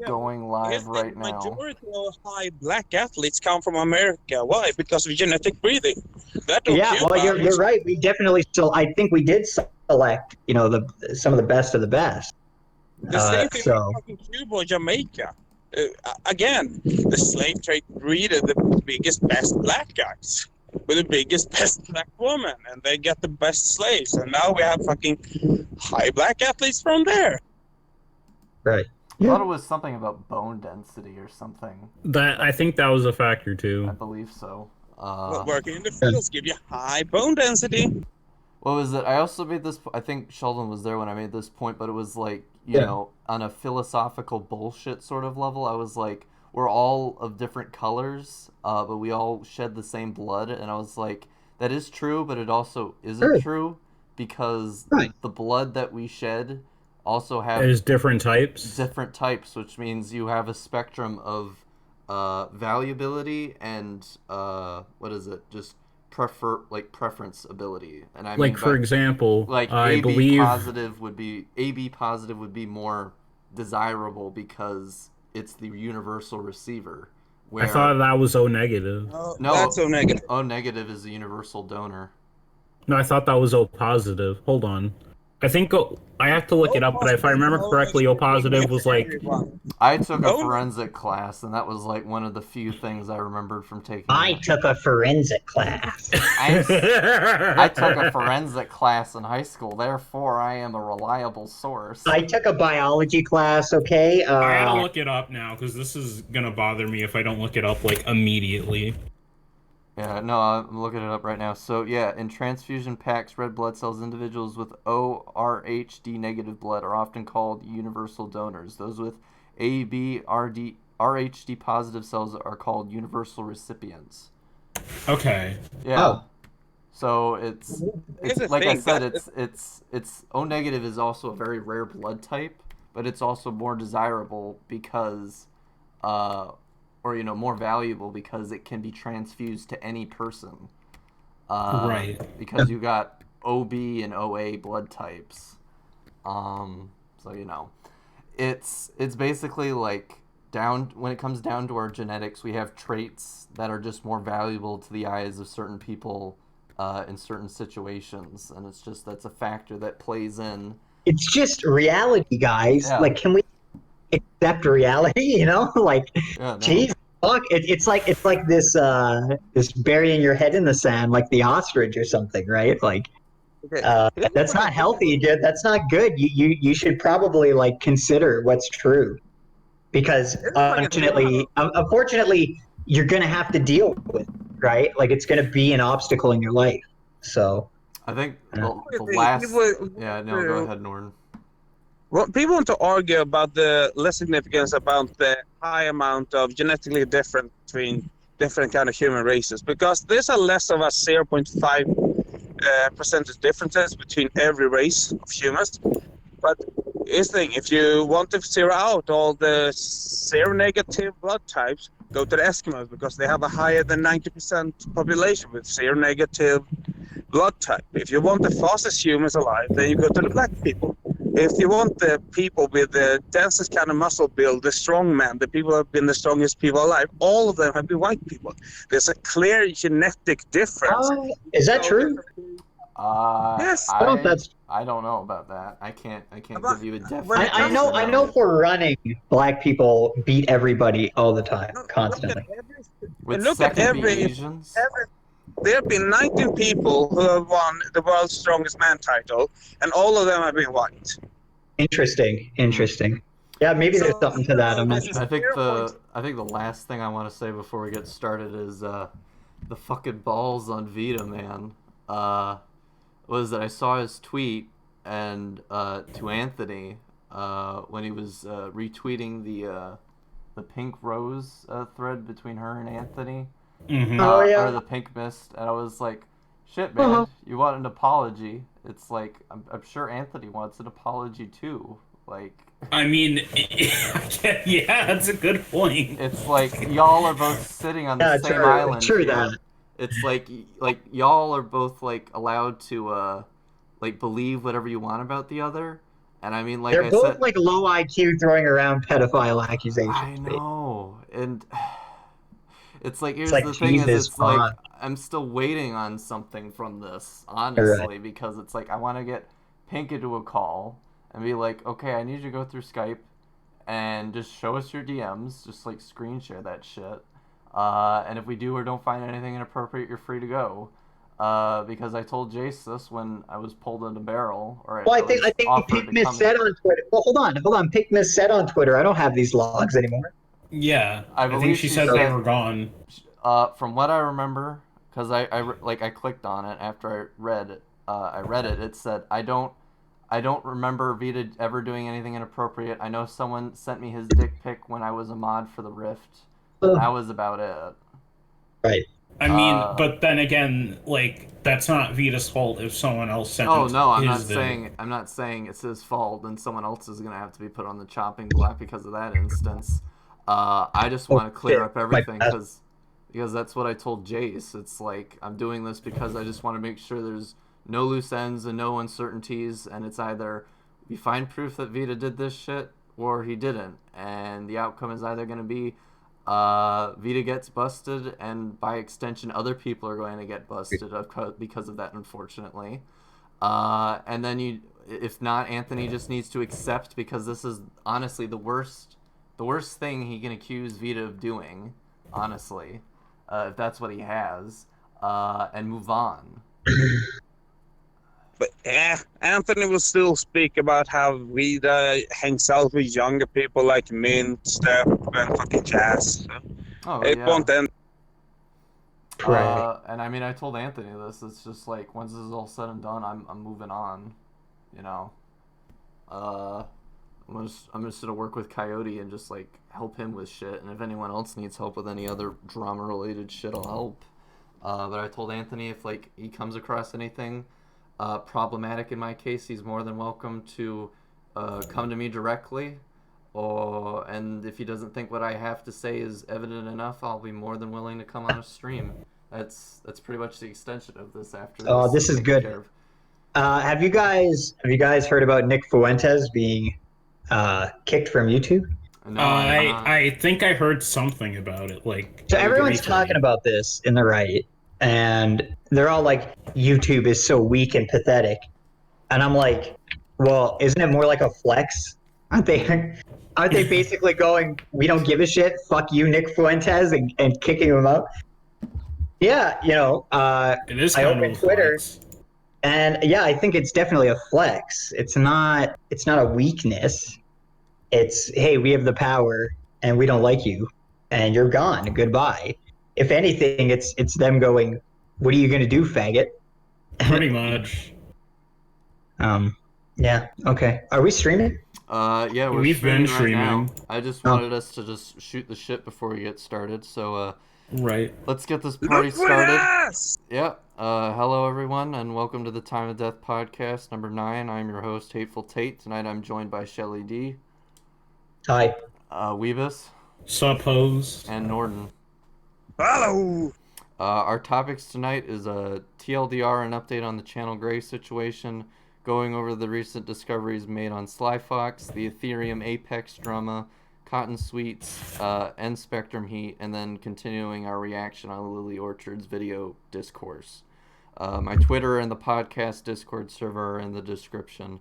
going live right now. Majority of high black athletes come from America. Why? Because of genetic breeding. You're right. We definitely still. I think we did select, some of the best of the best. The same thing in Cuba or Jamaica. Again, the slave trade breeded the biggest, best black guys with the biggest, best black woman, and they get the best slaves. And now we have fucking high black athletes from there. Right. I thought it was something about bone density or something. I think that was a factor too. I believe so. Working in the fields give you high bone density. What was it? I also made this. I think Sheldon was there when I made this point, but it was like, you know, on a philosophical bullshit sort of level. I was like, we're all of different colors, but we all shed the same blood, and I was like, that is true, but it also isn't true, because the blood that we shed also has there's different types. Different types, which means you have a spectrum of valuability and just preference ability. And I mean, for example, like I believe AB positive would be more desirable because it's the universal receiver. I thought that was O negative. No, that's O negative. O negative is a universal donor. No, I thought that was O positive. Hold on. I think I have to look it up, but if I remember correctly, O positive was like... I took a forensic class, and that was like one of the few things I remembered from taking. I took a forensic class. I took a forensic class in high school, therefore I am a reliable source. I took a biology class, okay? I had to look it up now, because this is going to bother me if I don't look it up, like, immediately. Yeah, no, I'm looking it up right now. So, yeah, in transfusion packs, red blood cells, individuals with ORHD negative blood are often called universal donors. Those with AB, RHD positive cells are called universal recipients. Okay. Yeah. Oh. So it's like I said, it's O negative is also a very rare blood type, but it's also more desirable because more valuable because it can be transfused to any person. Right. Because you got OB and OA blood types. It's basically like when it comes down to our genetics, we have traits that are just more valuable to the eyes of certain people in certain situations, and that's a factor that plays in. It's just reality, guys. Yeah. Like, can we accept reality? Geez, fuck. It's like this this burying your head in the sand, like the ostrich or something, right? Like, that's not healthy, dude. That's not good. You should probably consider what's true, because unfortunately, you're gonna have to deal with it, right? Like, it's gonna be an obstacle in your life. So I think the last. Yeah, no, go ahead, Norden. Well, people want to argue about the less significance about the high amount of genetically different between different kind of human races, because there's a less of a 0.5 percentage differences between every race of humans. But here's the thing: if you want to zero out all the seronegative blood types, go to the Eskimos, because they have a higher than 90% population with seronegative blood type. If you want the fastest humans alive, then you go to the black people. If you want the people with the densest kind of muscle build, the strong men, the people who have been the strongest people alive, all of them have been white people. There's a clear genetic difference. Is that true? Yes. I don't know about that. I can't give you a definite. I know for running, black people beat everybody all the time, constantly. Look at every Asians. There have been 19 people who have won the world's strongest man title, and all of them have been white. Interesting. Yeah, maybe there's something to that. I'm not sure. I think the last thing I want to say before we get started is the fucking balls on Vita, man. Was that I saw his tweet and to Anthony when he was retweeting the pink rose thread between her and Anthony. Mm-hmm. Or the pink mist, and I was like, shit, man, you want an apology? It's like, I'm sure Anthony wants an apology too. Like, I mean, yeah, that's a good point. It's like y'all are both sitting on the same island. True that. It's like y'all are both allowed to believe whatever you want about the other, And I mean, like They're I both said, like low IQ throwing around pedophile I accusations. know, and it's like It's here's like the thing: is Jesus, it's come like on. I'm still waiting on something from this, All right. honestly, because it's like I want to get Pink into a call and be like, okay, I need you to go through Skype and just show us your DMs, just like screen share that shit. And if we do or don't find anything inappropriate, you're free to go. Because I told Jace this when I was pulled in a barrel, or Well, I I was think offered to Pigmas come. said on Twitter. Well, hold on. Pigmas said on Twitter, I don't have these logs anymore. Yeah, I I think believe she she said they said, were gone. from what I remember, because I clicked on it after I read it. It said I don't remember Vita ever doing anything inappropriate. I know someone sent me his dick pic when I was a mod for the Rift, and that was about it. Right. I mean, but then again, like, that's not Vita's fault if someone else sent Oh no, his dick. I'm not saying it's his fault, and someone else is gonna have to be put on the chopping block because of that instance. I just Oh, want to clear shit. up everything because that's what I told Jace. It's like I'm doing this because I just want to make sure there's no loose ends and no uncertainties, and it's either we find proof that Vita did this shit or he didn't, and the outcome is either going to be Vita gets busted, and by extension, other people are going to get busted because of that, unfortunately. And then if not, Anthony just needs to accept, because this is honestly the worst thing he can accuse Vita of doing, honestly, if that's what he has, and move on. But yeah, Anthony will still speak about how Vida hangs out with younger people like Mint, Steph, and fucking Jazz. Oh It yeah. won't end. And I mean, I told Anthony this. It's just like once this is all said and done, I'm moving on. You know. I'm just gonna work with Coyote and just like help him with shit. And if anyone else needs help with any other drama related shit, I'll help. But I told Anthony if like he comes across anything problematic in my case, he's more than welcome to come to me directly. And if he doesn't think what I have to say is evident enough, I'll be more than willing to come on a stream. That's pretty much the extension of this. After Oh, this is good. Have you guys heard about Nick Fuentes being kicked from YouTube? No, I think I heard something about it. Like, So everyone's briefly. talking about this in the right, and they're all like, YouTube is so weak and pathetic. And I'm like, well, isn't it more like a flex? Aren't they basically going, we don't give a shit, fuck you, Nick Fuentes, and kicking him out? Yeah, It is I kind opened of a Twitter, flex. and yeah, I think it's definitely a flex. It's not a weakness. It's, hey, we have the power and we don't like you and you're gone. Goodbye. If anything, it's them going, what are you going to do, faggot? Pretty much. Yeah. Okay. Are we streaming? Yeah, We've been streaming right now. I just wanted us to just shoot the shit before we get started. So right. Let's get this party started. Yeah. Hello everyone, and welcome to the Time of Death podcast number 9. I'm your host, Hateful Tate. Tonight I'm joined by ShellyD. Hi. Weebus. Suppose. And Norden. Hello. Our topics tonight is a TLDR, an update on the Channel Gray situation, going over the recent discoveries made on Slyfox, the Etherium-Apex drama, Cotton Sweets, and Spectrum Heat, and then continuing our reaction on Lily Orchard's video discourse. My Twitter and the podcast Discord server are in the description.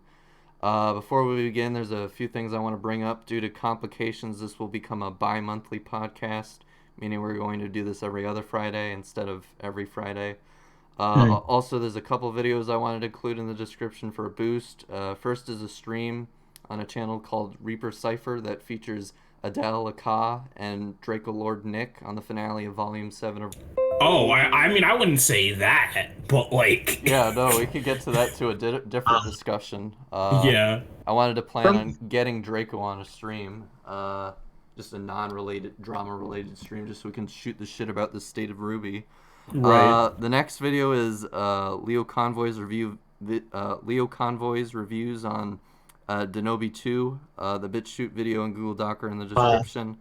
Before we begin, there's a few things I want to bring up. Due to complications, this will become a bi-monthly podcast, meaning we're going to do this every other Friday instead of every Friday. Also, there's a couple videos I wanted to include in the description for a boost. First is a stream on a channel called Reaper Cypher that features Adele Aka and Draco Lord Nick on the finale of Volume 7 of... Oh, I mean, I wouldn't say that, but like... Yeah, no, we could get to that to a different discussion. Yeah. I wanted to plan on getting Draco on a stream. Just a non-related, drama-related stream, just so we can shoot the shit about the state of Ruby. Right. The next video is Leo Convoy's reviews on Denobi 2. The BitChute video and Google Doc are in the description.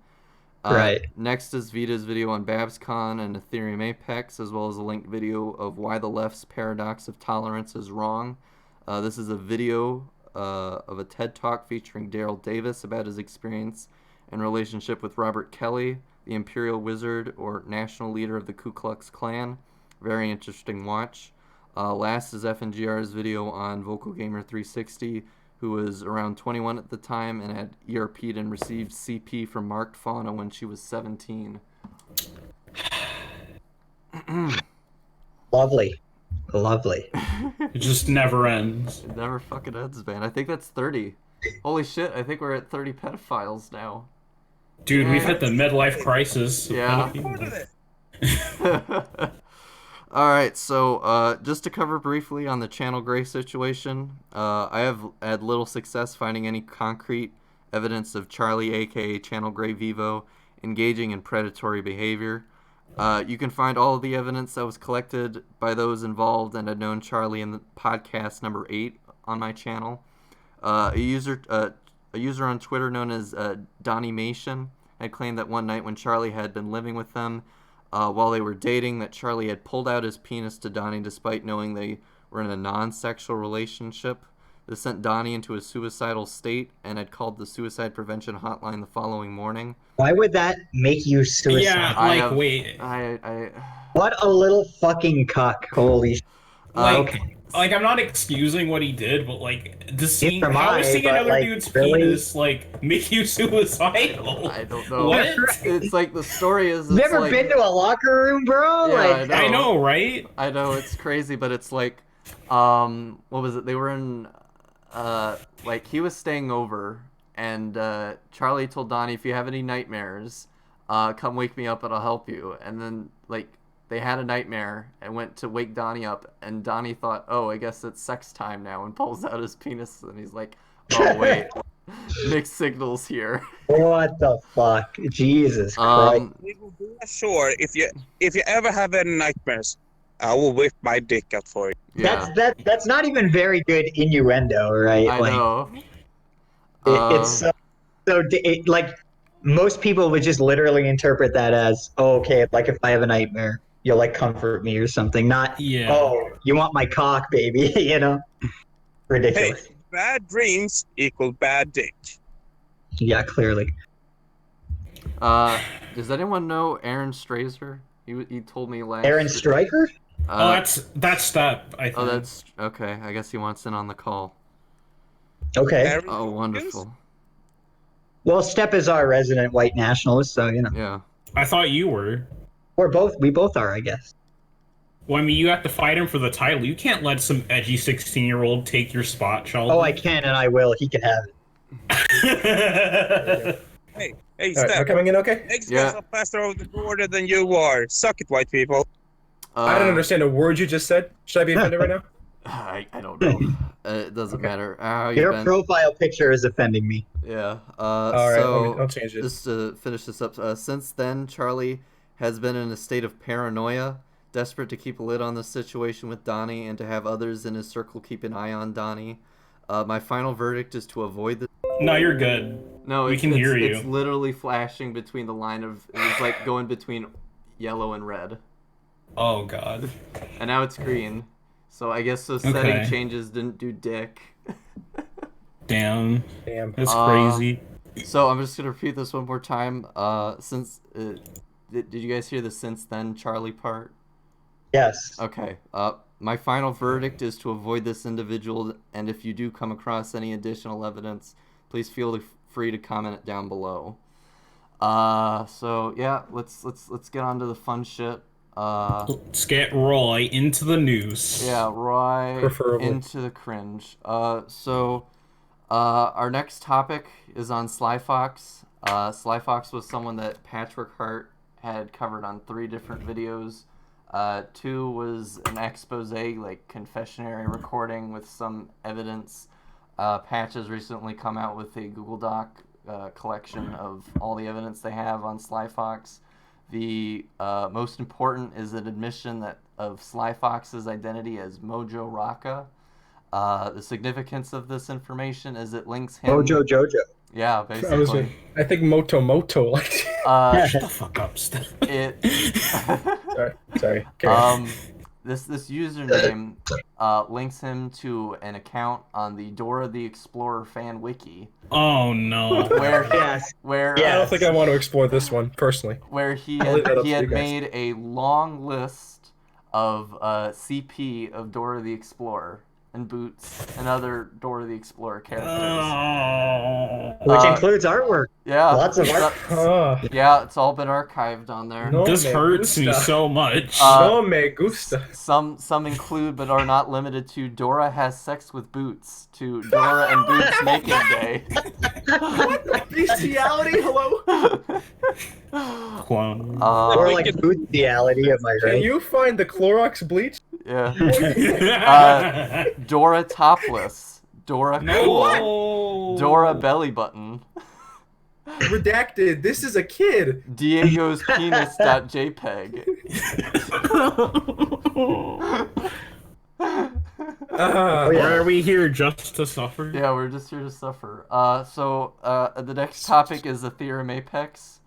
Right. Next is Vita's video on BABSCon and Etherium-Apex, as well as a linked video of why the left's paradox of tolerance is wrong. This is a video of a TED Talk featuring Daryl Davis about his experience and relationship with Robert Kelly, the Imperial Wizard or national leader of the Ku Klux Klan. Very interesting watch. Last is FNGR's video on Vocal Gamer 360, who was around 21 at the time and had ERP'd and received CP from Marked Fauna when she was 17. Lovely. It just never ends. It never fucking ends, man. I think that's 30. Holy shit, I think we're at 30 pedophiles now. Dude, we've hit the midlife crisis. Yeah. Alright, so just to cover briefly on the Channel Grey situation, I have had little success finding any concrete evidence of Charlie, aka Channel Grey Vivo, engaging in predatory behavior. You can find all of the evidence that was collected by those involved and had known Charlie in the podcast number 8 on my channel. A user on Twitter known as Donnie Mation had claimed that one night when Charlie had been living with them while they were dating, that Charlie had pulled out his penis to Donnie despite knowing they were in a non-sexual relationship. This sent Donnie into a suicidal state and had called the suicide prevention hotline the following morning. Why would that make you suicidal? Yeah, wait. What a little fucking cuck. Holy shit. Like, I'm not excusing what he did, but, like, how is seeing another like, dude's really? penis, like, make you suicidal? I don't know. What? It's like the story is... You've never been to a locker room, bro? Yeah, like, I know, right? I know, it's crazy, but it's like, what was it? They were in, like, he was staying over, and Charlie told Donnie, if you have any nightmares, come wake me up and I'll help you. And then, like, they had a nightmare and went to wake Donnie up, and Donnie thought, oh, I guess it's sex time now, and pulls out his penis, and he's like, oh, wait, mixed signals here. What the fuck? Jesus Christ. Sure, if you ever have any nightmares, I will whip my dick out for you. Yeah. That's not even very good innuendo, right? I know. It's like, most people would just literally interpret that as, oh, okay, like if I have a nightmare, you'll like comfort me or something. Not, oh, you want my cock, baby, you know? Ridiculous. Hey, bad dreams equal bad dick. Yeah, clearly. Does anyone know Aaron Strazer? He told me last... Aaron Stryker? That's Step, I think. Oh, that's... Okay, I guess he wants in on the call. Okay. Oh, wonderful. Well, Step is our resident white nationalist, so, you know. Yeah. I thought you were. We both are, I guess. Well, I mean, you have to fight him for the title. You can't let some edgy 16-year-old take your spot, Sheldon. Oh, I can and I will. He can have it. Hey, Step. Right, coming in okay? Next guy's a faster over the border than you are. Suck it, white people. I don't understand a word you just said. Should I be offended right now? I don't know. It doesn't matter. Your profile picture is offending me. Yeah. Alright, so I'll change it. Just to finish this up, since then, Charlie has been in a state of paranoia, desperate to keep a lid on the situation with Donnie and to have others in his circle keep an eye on Donnie. My final verdict is to avoid this. No, you're good. No, we can hear you. It's literally flashing between the line of... It's like going between yellow and red. Oh, God. And now it's green. So I guess those setting changes didn't do dick. Damn. That's crazy. So I'm just going to repeat this one more time. Did you guys hear the since then Charlie part? Yes. Okay. My final verdict is to avoid this individual, and if you do come across any additional evidence, please feel free to comment it down below. So yeah, let's get on to the fun shit. Let's get Roy into the news. Yeah, Roy into the cringe. So our next topic is on Slyfox. Slyfox was someone that Patchwork Heart had covered on 3 different videos. 2 was an expose, like confessionary recording with some evidence. Patch has recently come out with a Google Doc collection of all the evidence they have on Slyfox. The most important is an admission of Slyfox's identity as Mojo Raka. The significance of this information is it links him... Mojo Jojo. Yeah, basically. I think Moto like... Shut the fuck up, Steph. Sorry. this username links him to an account on the Dora the Explorer fan wiki. Oh no. Where I don't think I want to explore this one personally. Where he I'll leave that up to had you guys. made a long list of CP of Dora the Explorer and Boots and other Dora the Explorer characters. Which includes artwork. Yeah. Lots of art. Yeah, it's all been archived on there. No This me hurts me gusta. so much. No me gusta. Some include but are not limited to Dora has sex with Boots, to Dora and Boots making day. What? Bestiality? Hello? Clone. Or like bestiality, am I Can right? you find the Clorox bleach? Yeah. Dora topless. Dora cool. No. Dora belly button. Redacted. This is a kid. Diego's penis.jpg. Why are we here just to suffer? Yeah, we're just here to suffer. So the next topic is Etherium-Apex.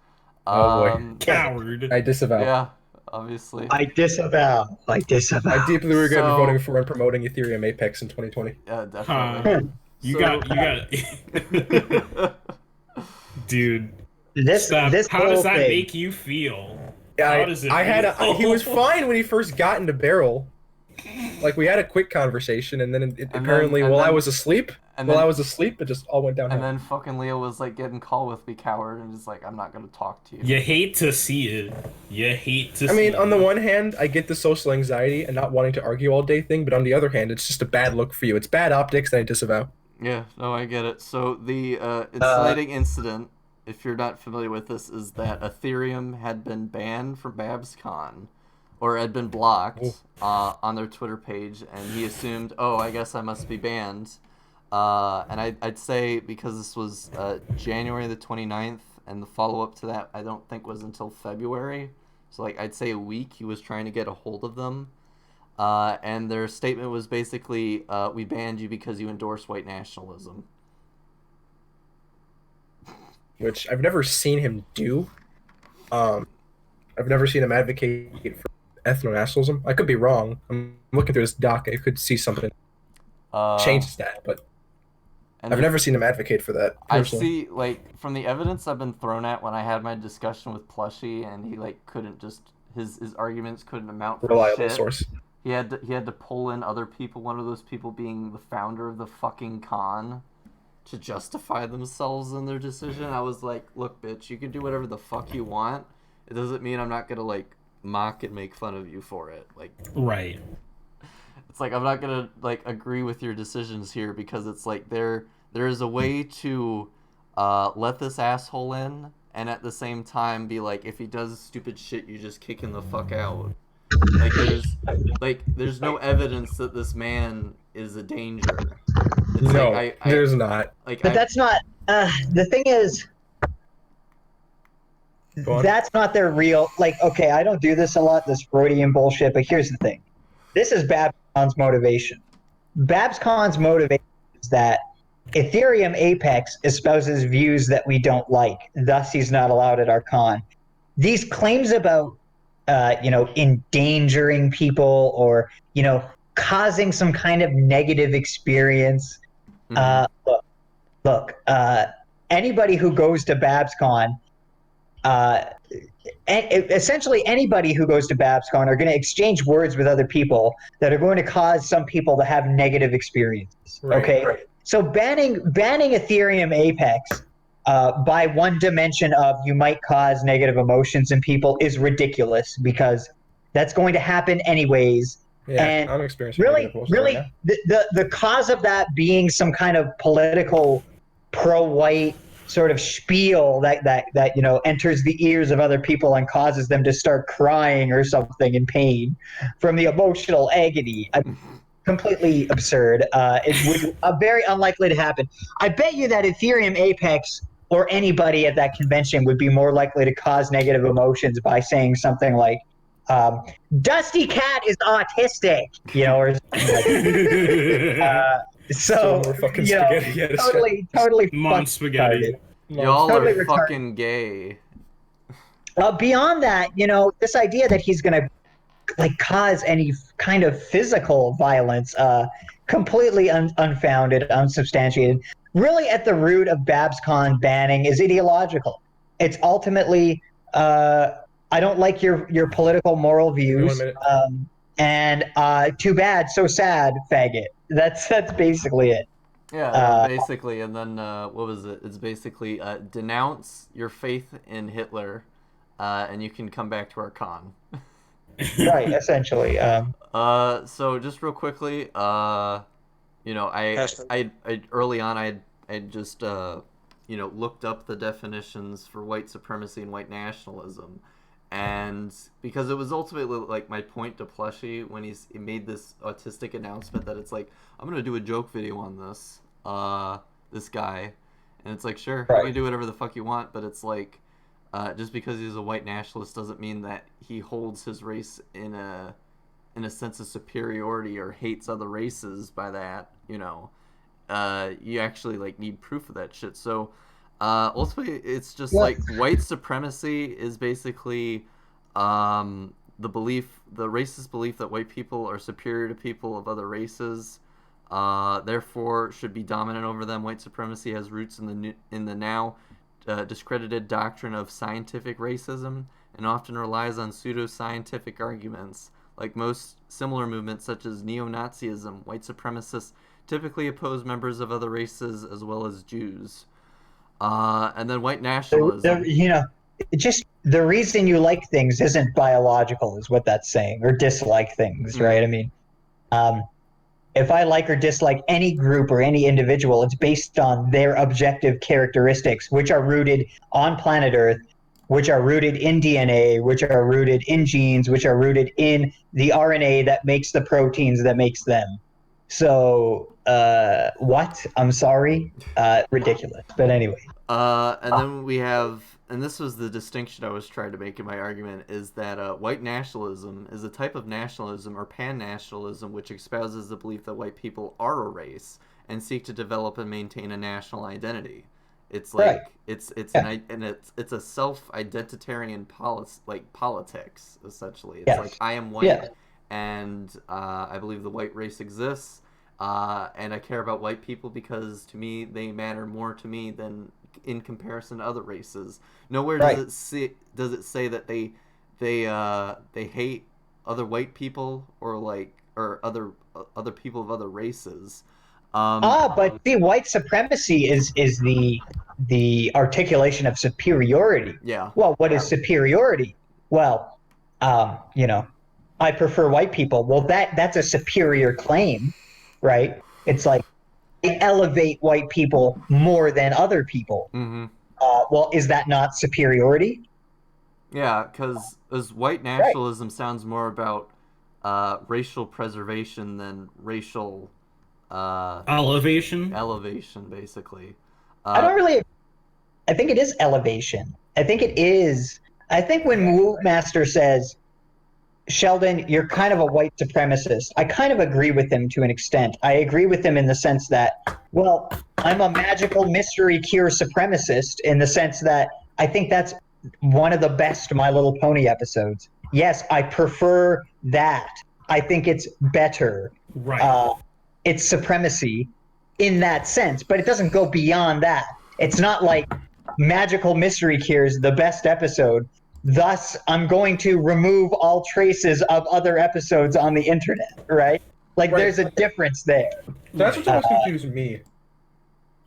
Oh boy. Coward. I disavow. Yeah, obviously. I disavow. I deeply regret So- voting for and promoting Etherium-Apex in 2020. Yeah, definitely. You So- got Dude. Steph, This how whole does that thing. make you feel? Yeah, How does it he feel? was fine when he first got into Barrel. Like, we had a quick conversation, and then apparently, and while I then- was asleep, and while then- I was asleep, it just all went downhill. And then fucking Leo was like, get in call with me, coward, and just like, I'm not gonna talk to you. You hate to see it. You hate to see I mean, it. on the one hand, I get the social anxiety and not wanting to argue all day thing, but on the other hand, it's just a bad look for you. It's bad optics, and I disavow. Yeah, no, I get it. So the inciting incident, if you're not familiar with this, is that Ethereum had been banned from BABSCon, or had been blocked on their Twitter page, and he assumed, oh, I guess I must be banned. And I'd say, because this was January the 29th, and the follow-up to that I don't think was until February, so like I'd say a week he was trying to get a hold of them. And their statement was basically, we banned you because you endorse white nationalism. Which I've never seen him do. I've never seen him advocate for ethno-nationalism. I could be wrong. I'm looking through his doc. I could see something changes that, but And I've never seen him advocate for that. I Personally. see, like, from the evidence I've been thrown at when I had my discussion with Plushy, and he, like, couldn't just, his arguments couldn't amount for Reliable shit. source. He had to pull in other people, one of those people being the founder of the fucking con, to justify themselves in their decision. I was like, look, bitch, you can do whatever the fuck you want. It doesn't mean I'm not gonna, like, mock and make fun of you for it. Like, Right. it's like, I'm not gonna, like, agree with your decisions here, because it's like, there is a way to let this asshole in, and at the same time be like, if he does stupid shit, you just kick him the fuck out. There's no evidence that this man is a danger. It's No, like, there's not. Like, But that's not. The thing is, Go on. that's not their real. Like, okay, I don't do this a lot, this Freudian bullshit. But here's the thing: this is BABSCon's motivation. BABSCon's motivation is that Etherium-Apex espouses views that we don't like. Thus, he's not allowed at our con. These claims about, endangering people or, causing some kind of negative experience. Look, anybody who goes to BABSCon, essentially anybody who goes to BABSCon are going to exchange words with other people that are going to cause some people to have negative experiences. Right, Okay, right. so banning Etherium-Apex by one dimension of you might cause negative emotions in people is ridiculous, because that's going to happen anyways. Yeah, And I'm experiencing Really, negative emotions right now. the cause of that being some kind of political pro-white sort of spiel that enters the ears of other people and causes them to start crying or something in pain from the emotional agony. Completely absurd. It would very unlikely to happen. I bet you that Etherium-Apex or anybody at that convention would be more likely to cause negative emotions by saying something like, Dusty Cat is autistic, or something like that. Still more fucking spaghetti. Yeah, totally Mon fucking spaghetti. Y'all Totally are retarded. fucking gay. Beyond that, this idea that he's going to like cause any kind of physical violence, completely unfounded, unsubstantiated. Really, at the root of BABSCon banning is ideological. It's ultimately, I don't like your political moral views, and too bad, so sad, faggot. That's basically it. Yeah, basically, and then what was it? It's basically denounce your faith in Hitler, and you can come back to our con. Right, essentially. So just real quickly, you know, I early on I just you know, looked up the definitions for white supremacy and white nationalism, and because it was ultimately like my point to Plushy when he made this autistic announcement that it's like, I'm gonna do a joke video on this guy, and it's like, sure, you can do whatever the fuck you want, but it's like, just because he's a white nationalist doesn't mean that he holds his race in a sense of superiority or hates other races by that. You know, you actually like need proof of that shit. So ultimately, it's just like white supremacy is basically the racist belief that white people are superior to people of other races, therefore should be dominant over them. White supremacy has roots in the now discredited doctrine of scientific racism and often relies on pseudo-scientific arguments. Like most similar movements such as neo-Nazism, white supremacists typically oppose members of other races as well as Jews. And then white nationalism. You know, just the reason you like things isn't biological, is what that's saying, or dislike things, right? I mean, if I like or dislike any group or any individual, it's based on their objective characteristics, which are rooted on planet Earth, which are rooted in DNA, which are rooted in genes, which are rooted in the RNA that makes the proteins that makes them. So, what? I'm sorry. Ridiculous. But anyway. And then we have, and this was the distinction I was trying to make in my argument, is that white nationalism is a type of nationalism or pan-nationalism which espouses the belief that white people are a race and seek to develop and maintain a national identity. It's like it's a self-identitarian politics essentially. It's like, I am white, and I believe the white race exists, and I care about white people because to me they matter more to me than in comparison to other races. Nowhere does it say that they hate other white people or other people of other races. But the white supremacy is the articulation of superiority. Yeah. Well, what is superiority? Well, you know, I prefer white people. Well, that's a superior claim, right? It's like, they elevate white people more than other people. Mm-hmm. Well, is that not superiority? Yeah, because white nationalism sounds more about racial preservation than racial elevation, basically. I don't really. I think it is elevation. I think it is. I think when Woo Master says, Sheldon, you're kind of a white supremacist, I kind of agree with him to an extent. I agree with him in the sense that, well, I'm a magical mystery cure supremacist in the sense that I think that's one of the best My Little Pony episodes. Yes, I prefer that. I think it's better. Right. It's supremacy in that sense, but it doesn't go beyond that. It's not like Magical Mystery Cures, the best episode. Thus, I'm going to remove all traces of other episodes on the internet, right? Like, there's a difference there. That's what's always confused me.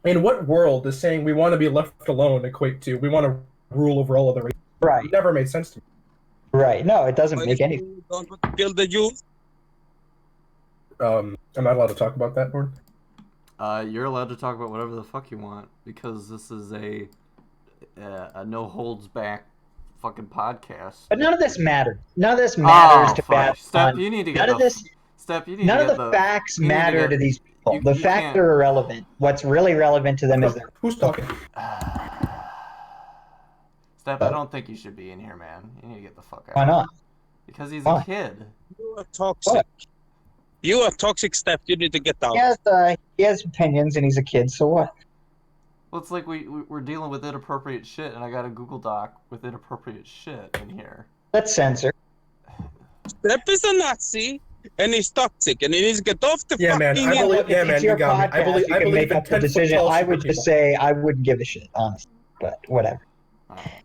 In what world does saying we want to be left alone equate to we want to rule over all other races? Right. It never made sense to me. Right. No, it doesn't make any sense. Don't want to kill the youth. Am I allowed to talk about that, Norden? You're allowed to talk about whatever the fuck you want because this is a no holds back fucking podcast. But none of this matters. None of this matters to BABSCon. Step, you need to get none of the facts matter to these people. The facts are irrelevant. What's really relevant to them is their... Who's talking? Step, I don't think you should be in here, man. You need to get the fuck out. Why not? Because he's a kid. You are toxic. What? You are toxic, Step. You need to get out. He has opinions and he's a kid, so what? Well, it's like we're dealing with inappropriate shit, and I got a Google Doc with inappropriate shit in here. Let's censor. Step is a Nazi, and he's toxic, and he needs to get off the Yeah, man, fucking... I believe- If yeah, it's man, you your got me. I podcast, believe- you I can believe make in up the 10-foot decision. tall I would super just say I wouldn't give a shit, honestly. But whatever.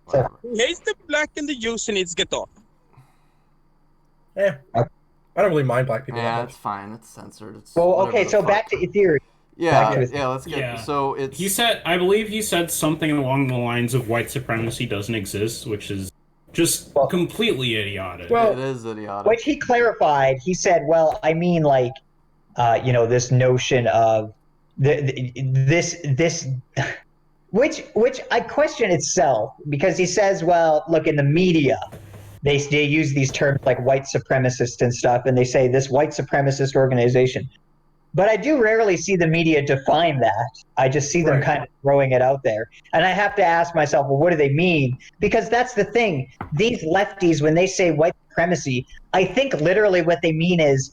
Whatever. He hates the black and the Jews, and he needs to get off. Yeah. Okay. I don't really mind black people that Yeah, much. it's fine. It's censored. It's Well, whatever okay, the so fuck. back to Ethereum. Yeah, back to yeah. Let's get. Yeah. So it's. I believe he said something along the lines of white supremacy doesn't exist, which is just completely idiotic. Well, It is idiotic. Which he clarified. He said, "Well, I mean, like, this notion of this, which I question itself because he says, well, look, in the media, they use these terms like white supremacist and stuff, and they say this white supremacist organization. But I do rarely see the media define that. I just see them Right. kind of throwing it out there. And I have to ask myself, well, what do they mean? Because that's the thing. These lefties, when they say white supremacy, I think literally what they mean is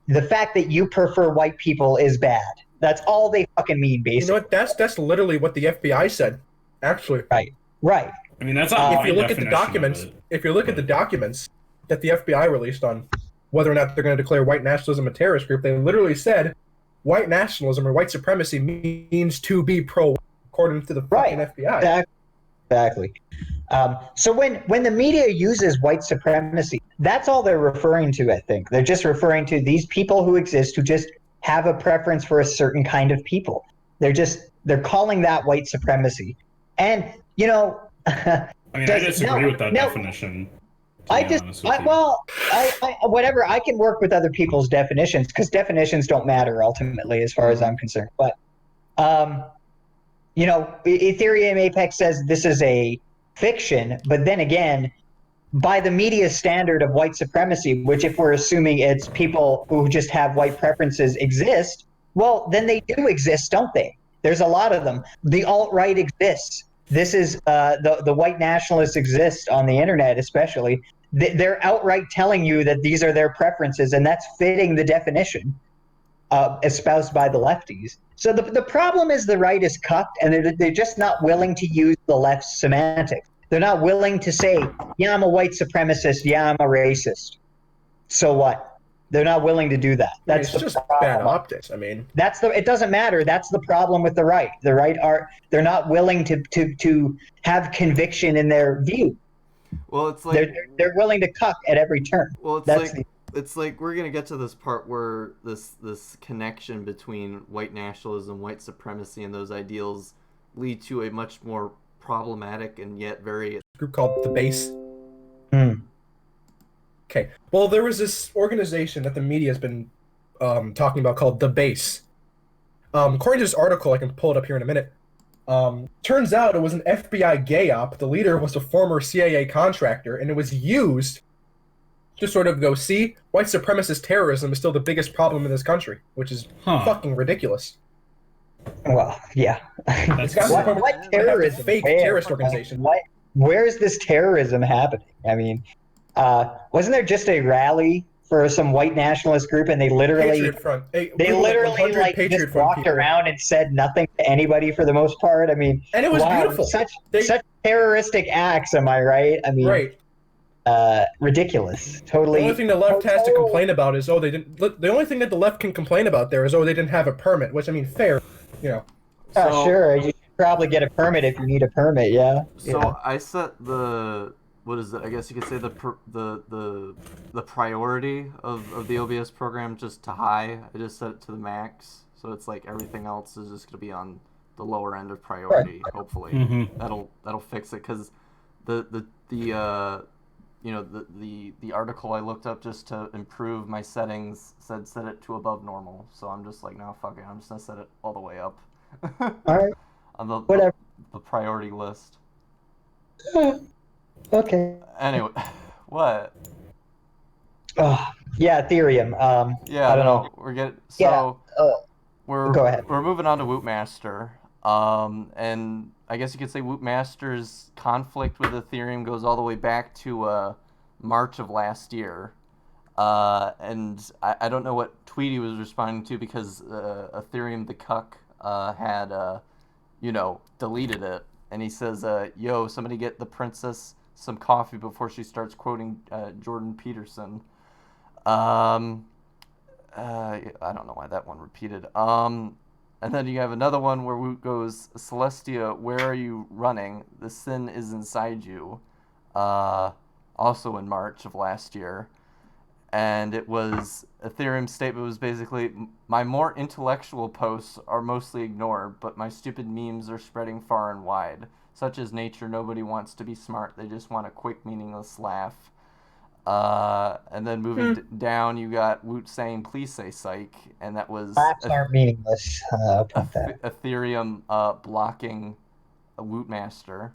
the fact that you prefer white people is bad. That's all they fucking mean, basically. You know what? That's literally what the FBI said, actually. Right. I mean, that's not If you look at the documents, the documents that the FBI released on whether or not they're going to declare white nationalism a terrorist group, they literally said white nationalism or white supremacy means to be pro, according to the fucking FBI. Exactly. So when the media uses white supremacy, that's all they're referring to, I think. They're just referring to these people who exist who just have a preference for a certain kind of people. They're calling that white supremacy. And, I mean, I disagree with that definition. Whatever, I can work with other people's definitions because definitions don't matter ultimately as far as I'm concerned. But, Etherium-Apex says this is a fiction, but then again, by the media standard of white supremacy, which if we're assuming it's people who just have white preferences exist, well, then they do exist, don't they? There's a lot of them. The alt-right exists. This is the white nationalists exist on the internet, especially. They're outright telling you that these are their preferences, and that's fitting the definition espoused by the lefties. So the problem is the right is cucked, and they're just not willing to use the left's semantics. They're not willing to say, yeah, I'm a white supremacist, yeah, I'm a racist. So what? They're not willing to do that. That's it's just bad optics. I mean, it doesn't matter. That's the problem with the right. The right they're not willing to have conviction in their view. Well, it's like they're willing to cuck at every turn. Well, it's like we're gonna get to this part where this connection between white nationalism, white supremacy, and those ideals lead to a much more problematic and yet very group called the Base. Hmm. Okay. Well, there was this organization that the media has been talking about called the Base. According to this article, I can pull it up here in a minute. Turns out it was an FBI gay op. The leader was a former CIA contractor, and it was used to sort of go, see, white supremacist terrorism is still the biggest problem in this country, which is fucking ridiculous. Well, yeah. What terrorism? Fake terrorist organization. Where is this terrorism happening? I mean, wasn't there just a rally for some white nationalist group, and they literally Patriot Front. They literally like just walked around and said nothing to anybody for the most part? I mean, and it was beautiful. Such terroristic acts, am I right? I mean, right. Ridiculous. Totally. The only thing the left has to complain about is, they didn't. The only thing that the left can complain about there is, they didn't have a permit. Which, I mean, fair, you know. Sure. You should probably get a permit if you need a permit. Yeah. So I set what is it? I guess you could say the priority of the OBS program just to high. I just set it to the max, so it's like everything else is just gonna be on the lower end of priority. Right. Hopefully, that'll fix it because the article I looked up just to improve my settings said set it to above normal. So I'm just like, no, fuck it. I'm just gonna set it all the way up. All right. On the priority list. Okay. Anyway, what? Yeah, Ethereum. Yeah, I don't know. We're getting go ahead. We're moving on to Wootmaster. And I guess you could say Wootmaster's conflict with Ethereum goes all the way back to March of last year. And I don't know what tweet he was responding to because Ethereum the cuck had deleted it. And he says, yo, somebody get the princess some coffee before she starts quoting Jordan Peterson. I don't know why that one repeated. And then you have another one where Woot goes, Celestia, where are you running? The sin is inside you. Also in March of last year. And it was, Ethereum's statement was basically, my more intellectual posts are mostly ignored, but my stupid memes are spreading far and wide. Such is nature, nobody wants to be smart, they just want a quick, meaningless laugh. And then moving down, you got Woot saying, please say psych, and that was... Laughs aren't meaningless. Ethereum blocking a Woot Master.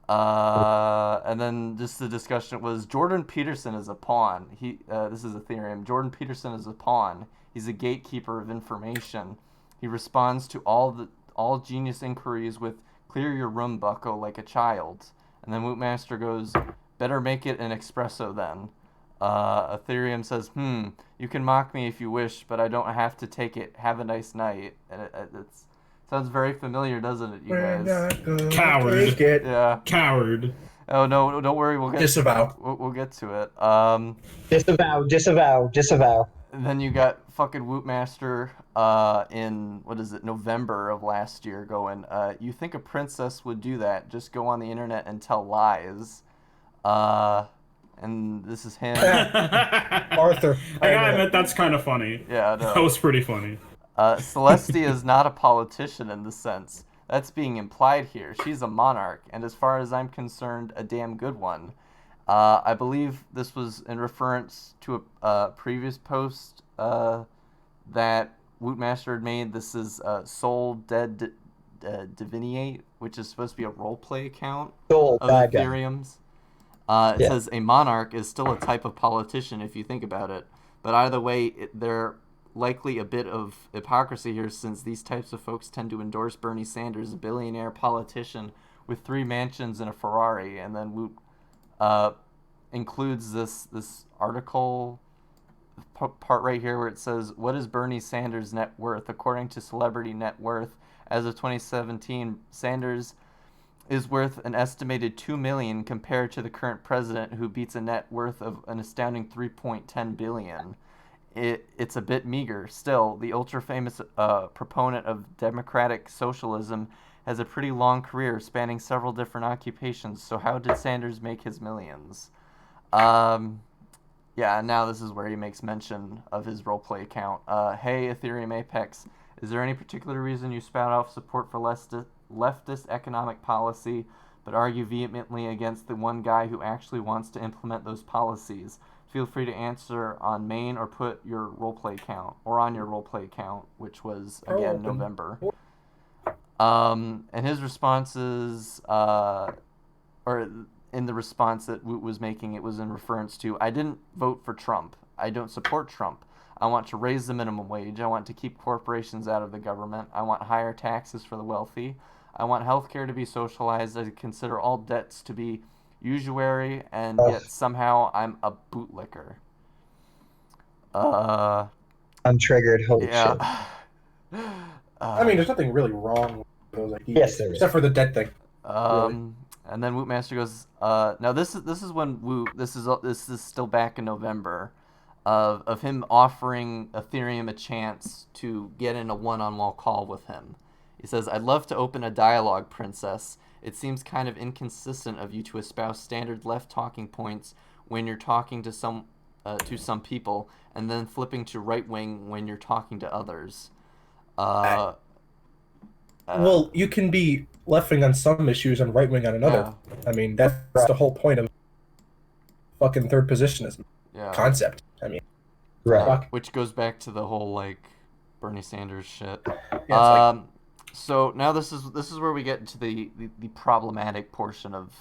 And then just the discussion was Jordan Peterson is a pawn. This is Ethereum. Jordan Peterson is a pawn. He's a gatekeeper of information. He responds to all genius inquiries with "clear your room, bucko," like a child. And then Wootmaster goes, "Better make it an espresso then." Ethereum says, "You can mock me if you wish, but I don't have to take it. Have a nice night." And it's sounds very familiar, doesn't it, you guys? Coward. Yeah. Coward. Oh, no, don't worry. We'll get Disavow. We'll get to it. Disavow. And then you got fucking Wootmaster in, November of last year going, you think a princess would do that, just go on the internet and tell lies. And this is him. Arthur. I gotta admit, that's kind of funny. Yeah, no. That was pretty funny. Celestia is not a politician in the sense. That's being implied here. She's a monarch, and as far as I'm concerned, a damn good one. I believe this was in reference to a previous post that Wootmaster had made. This is Soul Dead Diviniate, which is supposed to be a roleplay account of Ethereum's. It says a monarch is still a type of politician if you think about it. But either way, they're likely a bit of hypocrisy here, since these types of folks tend to endorse Bernie Sanders, a billionaire politician with 3 mansions and a Ferrari, and then Woot includes this article part right here where it says, what is Bernie Sanders' net worth? According to Celebrity Net Worth, as of 2017, Sanders is worth an estimated $2 million compared to the current president, who beats a net worth of an astounding $3.10 billion. It's a bit meager. Still, the ultra-famous proponent of democratic socialism has a pretty long career spanning several different occupations, so how did Sanders make his millions? Yeah, now this is where he makes mention of his roleplay account. Hey, Etherium-Apex, is there any particular reason you spout off support for leftist economic policy, but argue vehemently against the one guy who actually wants to implement those policies? Feel free to answer on main or put your roleplay account, or on your roleplay account, which was, again, November. And his responses, or in the response that Woot was making, it was in reference to, I didn't vote for Trump. I don't support Trump. I want to raise the minimum wage. I want to keep corporations out of the government. I want higher taxes for the wealthy. I want healthcare to be socialized. I consider all debts to be usury, and yet somehow I'm a bootlicker. I'm triggered. Holy shit. I mean, there's nothing really wrong with those ideas. Yes, there is. Except for the dead thing. Really. And then Wootmaster goes, now this is when Woot, this is still back in November, of him offering Ethereum a chance to get in a one-on-one call with him. He says, I'd love to open a dialogue, princess. It seems kind of inconsistent of you to espouse standard left talking points when you're talking to some people, and then flipping to right wing when you're talking to others. Well, you can be left wing on some issues and right wing on another. I mean, that's the whole point of fucking third positionism concept. I mean, which goes back to the whole like Bernie Sanders shit. Yeah, so now this is where we get into the problematic portion of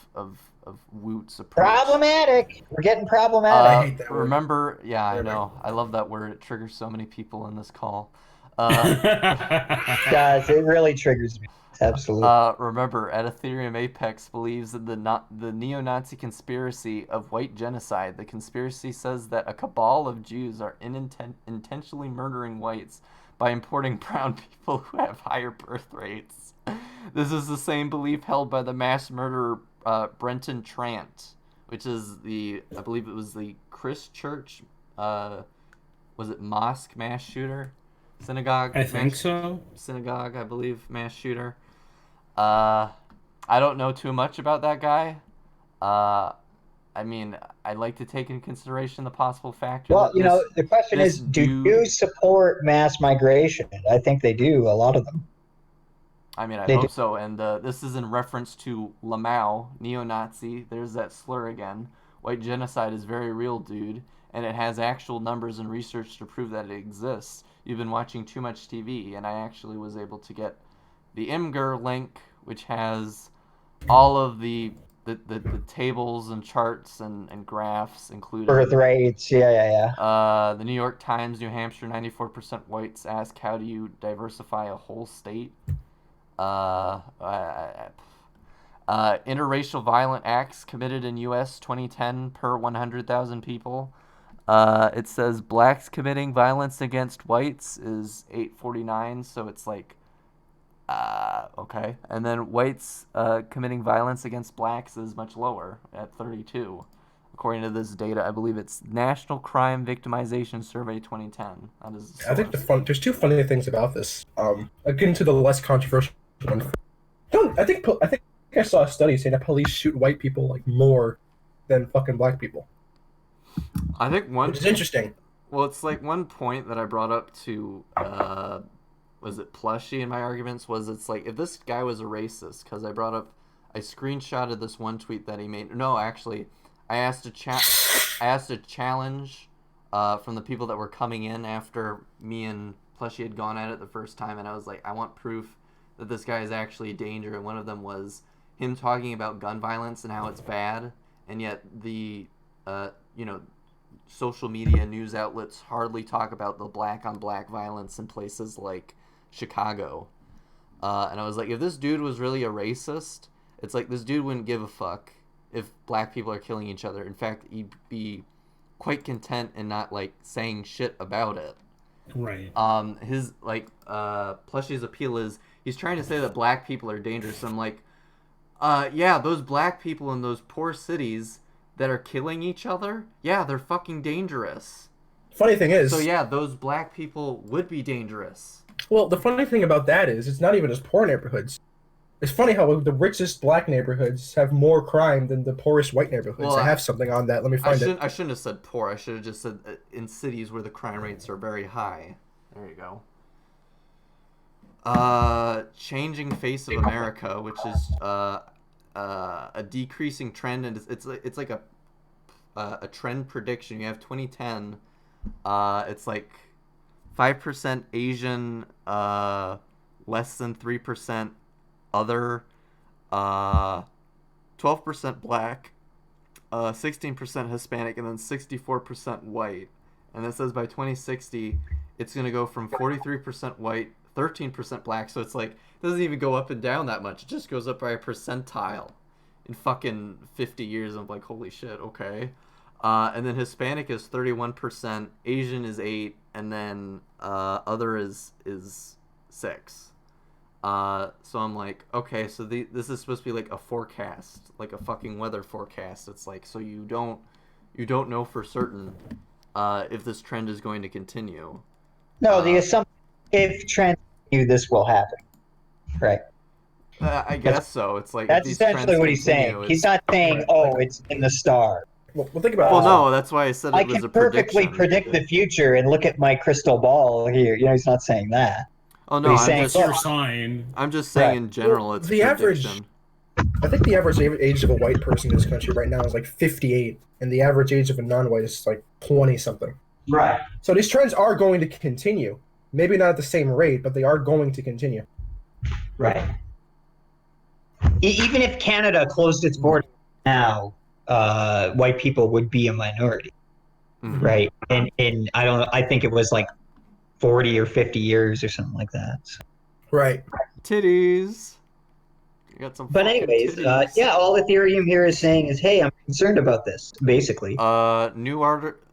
Woot's approach. Problematic. We're getting problematic. I hate that word. Remember, I know. I love that word. It triggers so many people in this call. Guys, it really triggers me. Absolutely. Remember, at Etherium-Apex believes in the neo-Nazi conspiracy of white genocide. The conspiracy says that a cabal of Jews are intentionally murdering whites by importing brown people who have higher birth rates. This is the same belief held by the mass murderer Brenton Trant, which is I believe it was the Christ Church was it mosque mass shooter, synagogue? I think so. Synagogue, I believe, mass shooter. I don't know too much about that guy. I mean, I'd like to take into consideration the possible factor. Well, the question is, do Jews support mass migration? I think they do, a lot of them. I mean, I hope so. And this is in reference to Lamau, neo-Nazi. There's that slur again. White genocide is very real, dude. And it has actual numbers and research to prove that it exists. You've been watching too much TV. And I actually was able to get the Imgur link, which has all of the tables and charts and graphs included. Birth rates, yeah. The New York Times, New Hampshire, 94% whites ask, how do you diversify a whole state? Interracial violent acts committed in U.S. 2010 per 100,000 people. It says blacks committing violence against whites is 849, so it's like, okay. And then whites committing violence against blacks is much lower at 32. According to this data, I believe it's National Crime Victimization Survey 2010. That is the source. I think there's two funny things about this. Getting to the less controversial one. I think I saw a study saying that police shoot white people like more than fucking black people. I think which is interesting. Well, it's like one point that I brought up to was it Plushy in my arguments, was it's like, if this guy was a racist, because I screenshotted this one tweet that he made. No, actually, I asked a challenge from the people that were coming in after me and Plushy had gone at it the first time, and I was like, I want proof that this guy is actually a danger, and one of them was him talking about gun violence and how it's bad, and yet the social media news outlets hardly talk about the black on black violence in places like Chicago. And I was like, if this dude was really a racist, it's like this dude wouldn't give a fuck if black people are killing each other. In fact, he'd be quite content in not like saying shit about it. Right. His Plushy's appeal is he's trying to say that black people are dangerous. I'm like, yeah, those black people in those poor cities that are killing each other, yeah, they're fucking dangerous. Funny thing is... So yeah, those black people would be dangerous. Well, the funny thing about that is it's not even just poor neighborhoods. It's funny how the richest black neighborhoods have more crime than the poorest white neighborhoods. Well, I have something on that. Let me find it. I shouldn't have said poor. I should have just said in cities where the crime rates are very high. There you go. Changing Face of America, which is a decreasing trend, and it's like a trend prediction. You have 2010. It's like 5% Asian, less than 3% other, 12% black, 16% Hispanic, and then 64% white. And it says by 2060, it's going to go from 43% white, 13% black. So it's like, it doesn't even go up and down that much. It just goes up by a percentile in fucking 50 years. I'm like, holy shit, okay. And then Hispanic is 31%, Asian is 8%, and then other is 6%. So I'm like, okay, so this is supposed to be like a forecast, like a fucking weather forecast. It's like, so you don't know for certain if this trend is going to continue. No, the assumption, if trend continue, this will happen, right? I guess so. It's like, that's essentially what he's saying. He's not saying, oh, it's in the star. Well, think about. Well, no, that's why I said it was a prediction. I can perfectly predict the future and look at my crystal ball here. He's not saying that. Oh no, I'm just saying in general, it's the average. Prediction. I think the average age of a white person in this country right now is like 58, and the average age of a non-white is like 20-something. Right. So these trends are going to continue. Maybe not at the same rate, but they are going to continue. Right. Even if Canada closed its border now, white people would be a minority, right? And I think it was like 40 or 50 years or something like that. So. Right. Titties. You got some. But anyways, yeah, all Ethereum here is saying is, hey, I'm concerned about this, basically.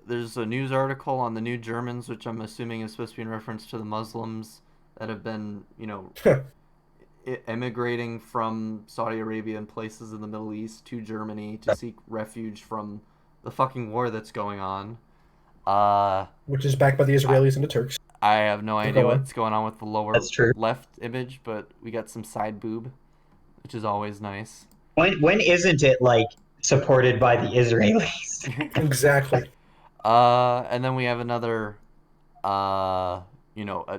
There's a news article on the New Germans, which I'm assuming is supposed to be in reference to the Muslims that have been, emigrating from Saudi Arabia and places in the Middle East to Germany to seek refuge from the fucking war that's going on. Which is backed by the Israelis and the Turks. I have no idea Go on. what's going on with the lower That's true. left image, but we got some side boob, which is always nice. When isn't it like supported by the Israelis? Exactly. And then we have another, a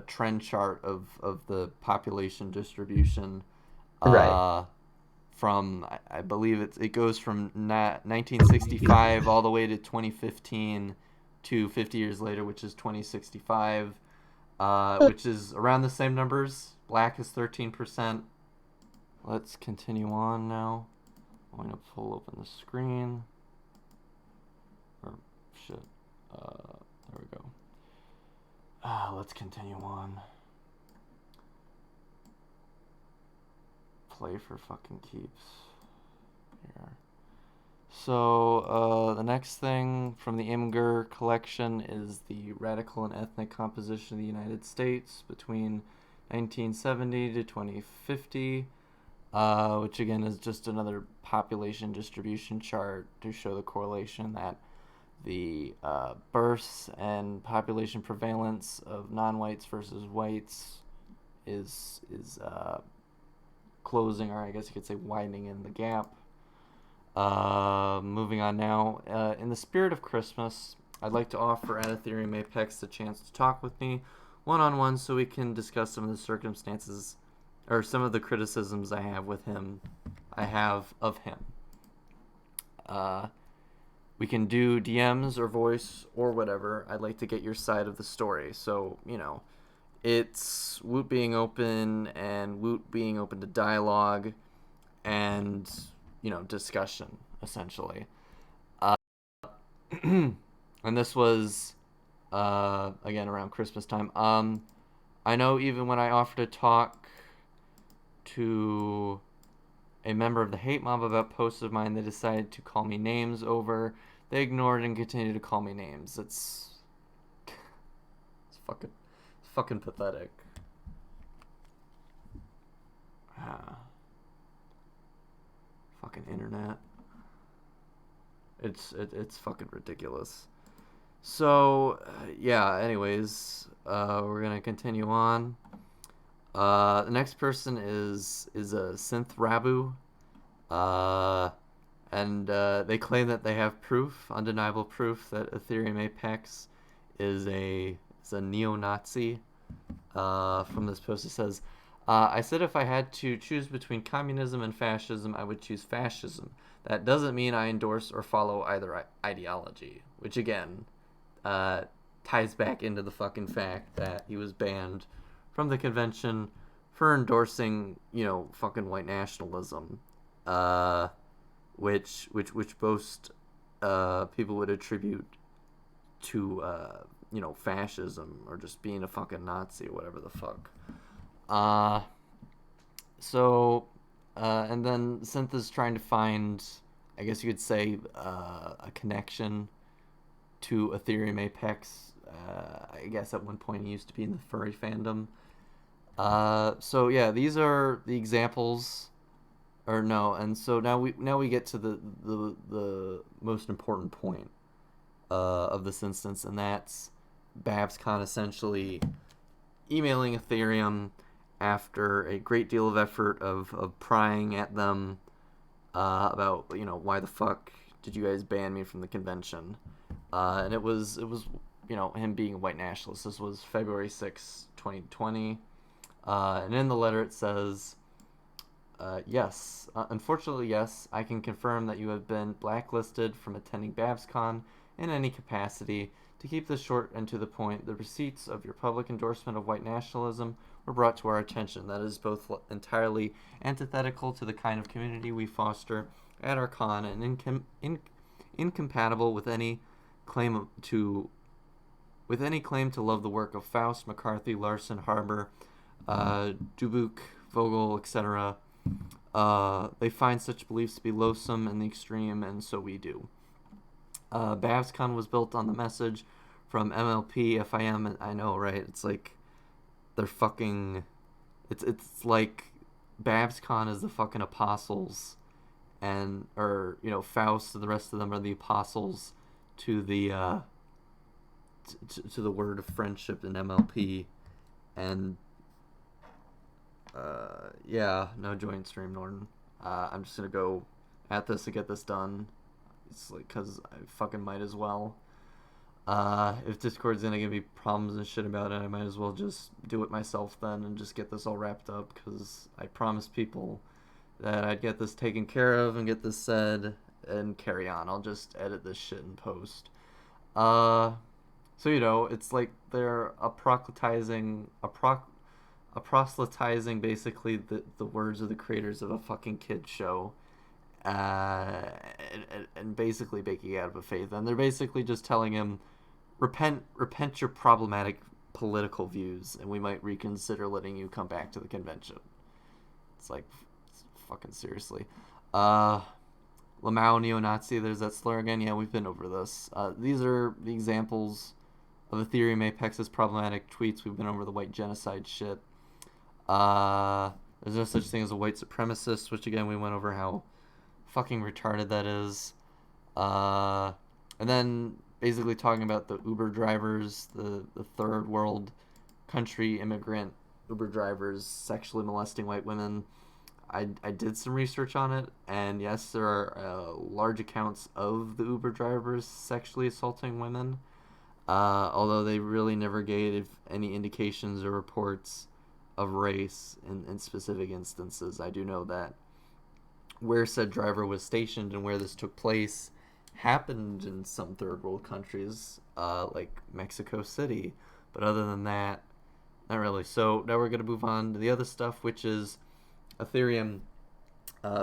trend chart of the population distribution. Right. From I believe it goes from 1965 all the way to 2015 to 50 years later, which is 2065, which is around the same numbers. Black is 13%. Let's continue on now. I'm going to pull open the screen. Or shit. There we go. Let's continue on. Play for fucking keeps. Here. So, the next thing from the Imgur collection is the radical and ethnic composition of the United States between 1970 to 2050, which again is just another population distribution chart to show the correlation that the births and population prevalence of non-whites versus whites is closing, or I guess you could say widening in the gap. Moving on now. In the spirit of Christmas, I'd like to offer at Etherium-Apex the chance to talk with me one-on-one so we can discuss some of the circumstances or some of the criticisms I have of him. We can do DMs or voice or whatever. I'd like to get your side of the story. So, it's Woot being open and Woot being open to dialogue and, discussion, essentially. And this was, again, around Christmas time. I know even when I offered to talk to a member of the hate mob about posts of mine, they decided to call me names over. They ignored and continued to call me names. It's fucking pathetic. Fucking internet. It's fucking ridiculous. So yeah. Anyways, we're gonna continue on. The next person is a Synth Rabu, and they claim that they have undeniable proof that Etherium-Apex is a neo-Nazi. From this post, it says, I said if I had to choose between communism and fascism, I would choose fascism. That doesn't mean I endorse or follow either ideology, which again ties back into the fucking fact that he was banned from the convention for endorsing, fucking white nationalism, which most people would attribute to fascism or just being a fucking Nazi or whatever the fuck. And then Synth is trying to find, I guess you could say, a connection to Etherium-Apex. I guess at one point he used to be in the furry fandom. So yeah, these are the examples, or no, and so now we get to the most important point of this instance, and that's BABSCon essentially emailing Ethereum after a great deal of effort of prying at them about why the fuck did you guys ban me from the convention, and it was him being a white nationalist. This was February 6, 2020. And in the letter it says, yes, unfortunately, yes, I can confirm that you have been blacklisted from attending BABSCon in any capacity. To keep this short and to the point, the receipts of your public endorsement of white nationalism were brought to our attention. That is both entirely antithetical to the kind of community we foster at our con and incompatible with any claim to love the work of Faust, McCarthy, Larson, Harbour, Dubuque, Vogel, etc. They find such beliefs to be loathsome in the extreme, and so we do. BABSCon was built on the message from MLP, FIM, and I know, right? It's like they're fucking. It's like BABSCon is the fucking apostles, or Faust and the rest of them are the apostles to the to the word of friendship in MLP, and yeah, no joint stream, Norden. I'm just gonna go at this to get this done. It's like, cause I fucking might as well. If Discord's gonna give me problems and shit about it, I might as well just do it myself then and just get this all wrapped up, because I promised people that I'd get this taken care of and get this said and carry on. I'll just edit this shit in post. So, you know, it's like they're proselytizing basically the words of the creators of a fucking kid show, and basically making out of a faith. And they're basically just telling him, repent your problematic political views, and we might reconsider letting you come back to the convention. It's like, fucking seriously. Lamau neo-Nazi, there's that slur again. Yeah, we've been over this. These are the examples of Etherium-Apex's problematic tweets. We've been over the white genocide shit. There's no such thing as a white supremacist, which again, we went over how fucking retarded that is. And then basically talking about the Uber drivers, the third world country immigrant Uber drivers sexually molesting white women. I did some research on it, and yes, there are large accounts of the Uber drivers sexually assaulting women, although they really never gave any indications or reports of race in specific instances. I do know that where said driver was stationed and where this took place happened in some third world countries, like Mexico City, but other than that, not really. So now we're going to move on to the other stuff, which is Ethereum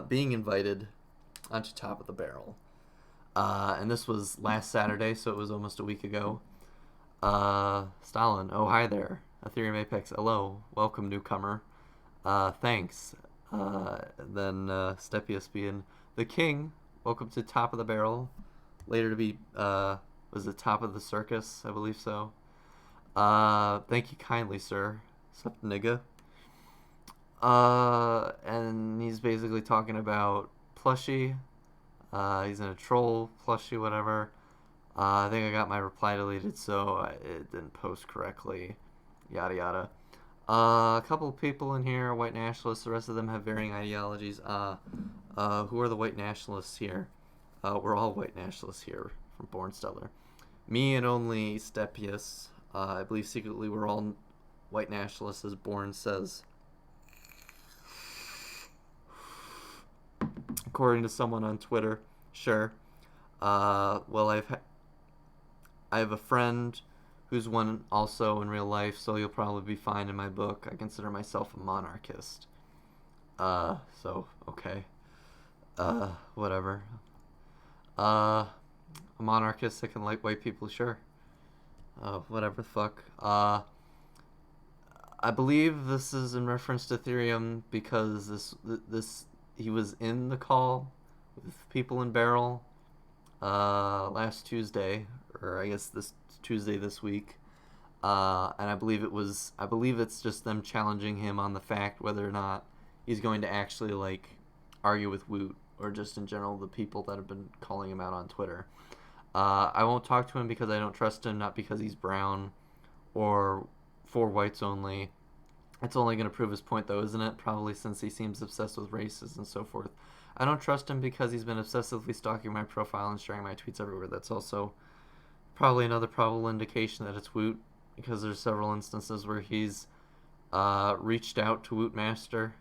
being invited onto Top of the Barrel. And this was last Saturday, so it was almost a week ago. Stalin, oh hi there. Etherium-Apex, hello, welcome newcomer. Thanks. Then Instepious being the king, welcome to Top of the Barrel. Later to be, was it Top of the Circus? I believe so. Thank you kindly, sir. Sup, nigga? And he's basically talking about plushie. He's in a troll plushie, whatever. I think I got my reply deleted, so it didn't post correctly. Yada yada. A couple of people in here are white nationalists. The rest of them have varying ideologies. Who are the white nationalists here? We're all white nationalists here from Born Stellar. Me and only Instepious. I believe secretly we're all white nationalists, as Born says. According to someone on Twitter, sure. Well, I have a friend who's one also in real life, so you'll probably be fine in my book. I consider myself a monarchist. So, okay. Whatever. A monarchist that can like white people, sure. Whatever the fuck. I believe this is in reference to Ethereum because this he was in the call with people in Barrel last Tuesday, or I guess this Tuesday this week, and I believe it's just them challenging him on the fact whether or not he's going to actually like argue with Woot, or just in general the people that have been calling him out on Twitter. I won't talk to him because I don't trust him, not because he's brown or for whites only. It's only going to prove his point, though, isn't it? Probably, since he seems obsessed with races and so forth. I don't trust him because he's been obsessively stalking my profile and sharing my tweets everywhere. That's also probably another probable indication that it's Woot, because there's several instances where he's reached out to Wootmaster,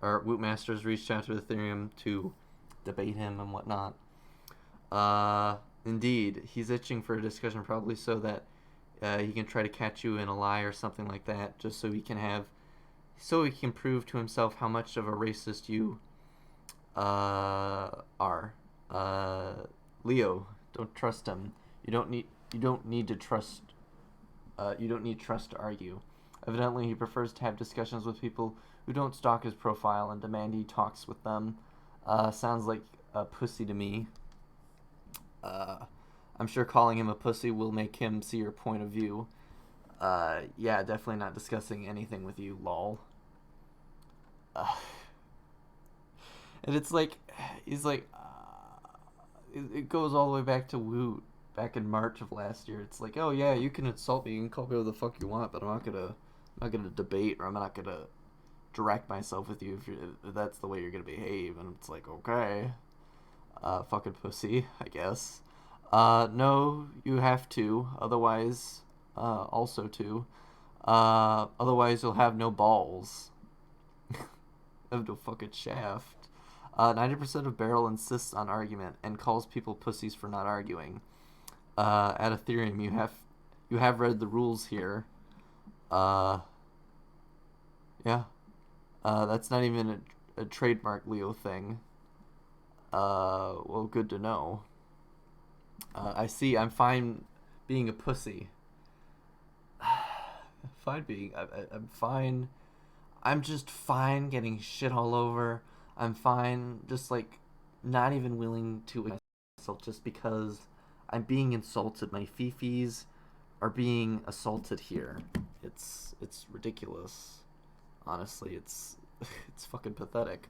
or Wootmaster's reached out to Ethereum to debate him and whatnot. Indeed, he's itching for a discussion, probably so that he can try to catch you in a lie or something like that, just so he can prove to himself how much of a racist you are. Leo, don't trust him. You don't need trust to argue. Evidently, he prefers to have discussions with people who don't stalk his profile and demand he talks with them. Sounds like a pussy to me. I'm sure calling him a pussy will make him see your point of view. Yeah, definitely not discussing anything with you, lol. And it's like, he's like, it goes all the way back to Woot. back in March of last year. It's like, oh yeah, you can insult me, you can call me whatever the fuck you want, but I'm not gonna debate, or I'm not gonna direct myself with you if that's the way you're gonna behave. And it's like, okay, fucking pussy, I guess. No, you have to, otherwise, also to, otherwise you'll have no balls. Have no fucking shaft. 90% of Barrel insists on argument and calls people pussies for not arguing. At Ethereum, you have read the rules here. Yeah. That's not even a trademark Leo thing. Well, good to know. I see. I'm fine being a pussy. I'm fine. I'm just fine getting shit all over. I'm fine just like not even willing to myself just because I'm being insulted. My fifis are being assaulted here. It's ridiculous. Honestly, it's fucking pathetic.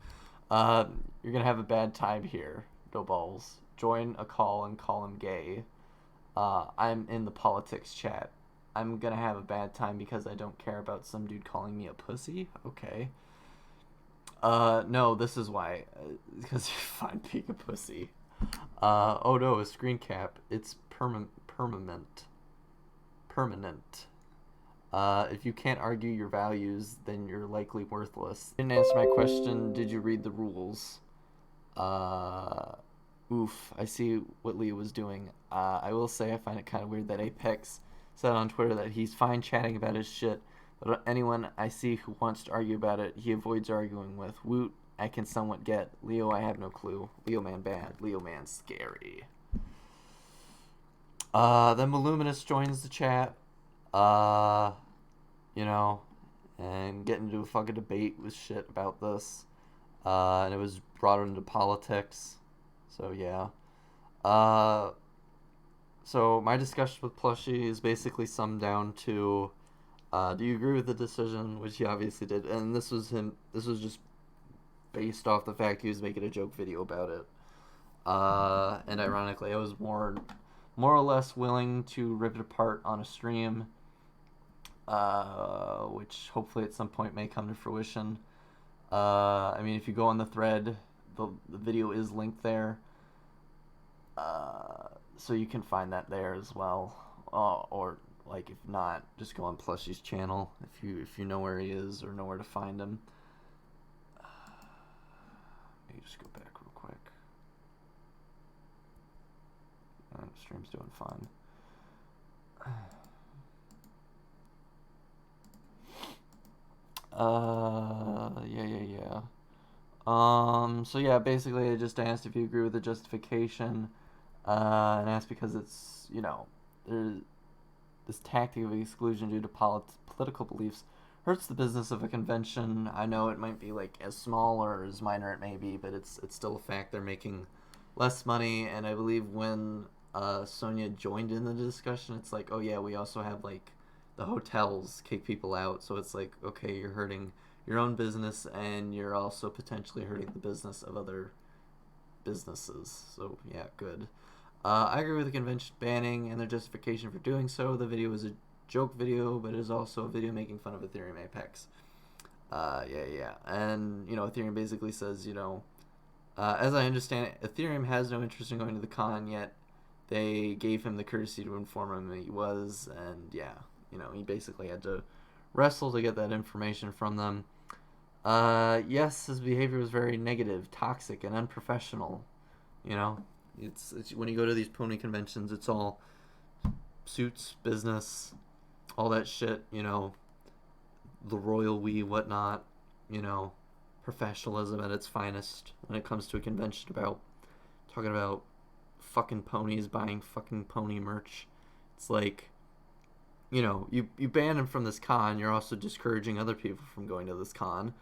You're gonna have a bad time here. No balls. Join a call and call him gay. I'm in the politics chat. I'm gonna have a bad time because I don't care about some dude calling me a pussy? Okay. No, this is why. Because you're fine being a pussy. Oh no, a screen cap. It's permanent. If you can't argue your values, then you're likely worthless. Didn't answer my question, did you read the rules? Oof, I see what Leo was doing. I will say I find it kind of weird that Apex said on Twitter that he's fine chatting about his shit, but anyone I see who wants to argue about it, he avoids arguing with. Woot, I can somewhat get. Leo, I have no clue. Leo man bad. Leo man scary. Then Voluminous joins the chat. You know, and get into a fucking debate with shit about this. And it was brought into politics. So yeah. So my discussion with Plushie is basically summed down to, do you agree with the decision? Which he obviously did. And this was just based off the fact he was making a joke video about it. And ironically, I was more or less willing to rip it apart on a stream, which hopefully at some point may come to fruition. I mean, if you go on the thread, the video is linked there. So you can find that there as well. Or like if not, just go on Plushie's channel if you know where he is or know where to find him. Let me just go back real quick. The stream's doing fine. Yeah. So yeah, basically I just asked if you agree with the justification, and asked because it's, you know, there's this tactic of exclusion due to political beliefs hurts the business of a convention. I know it might be like as small or as minor it may be, but it's still a fact. They're making less money, and I believe when Sonia joined in the discussion, it's like, oh yeah, we also have like the hotels kick people out, so it's like, okay, you're hurting your own business and you're also potentially hurting the business of other businesses. So yeah, good. I agree with the convention banning and their justification for doing so. The video is a joke video, but it is also a video making fun of Etherium-Apex. Yeah. And, you know, Ethereum basically says, you know, as I understand it, Ethereum has no interest in going to the con, yet they gave him the courtesy to inform him that he was, and yeah, you know, he basically had to wrestle to get that information from them. Yes, his behavior was very negative, toxic, and unprofessional. You know, it's when you go to these pony conventions, it's all suits, business, all that shit, you know, the royal we, whatnot, you know, professionalism at its finest when it comes to a convention about talking about fucking ponies, buying fucking pony merch. It's like, you know, you ban him from this con, you're also discouraging other people from going to this con.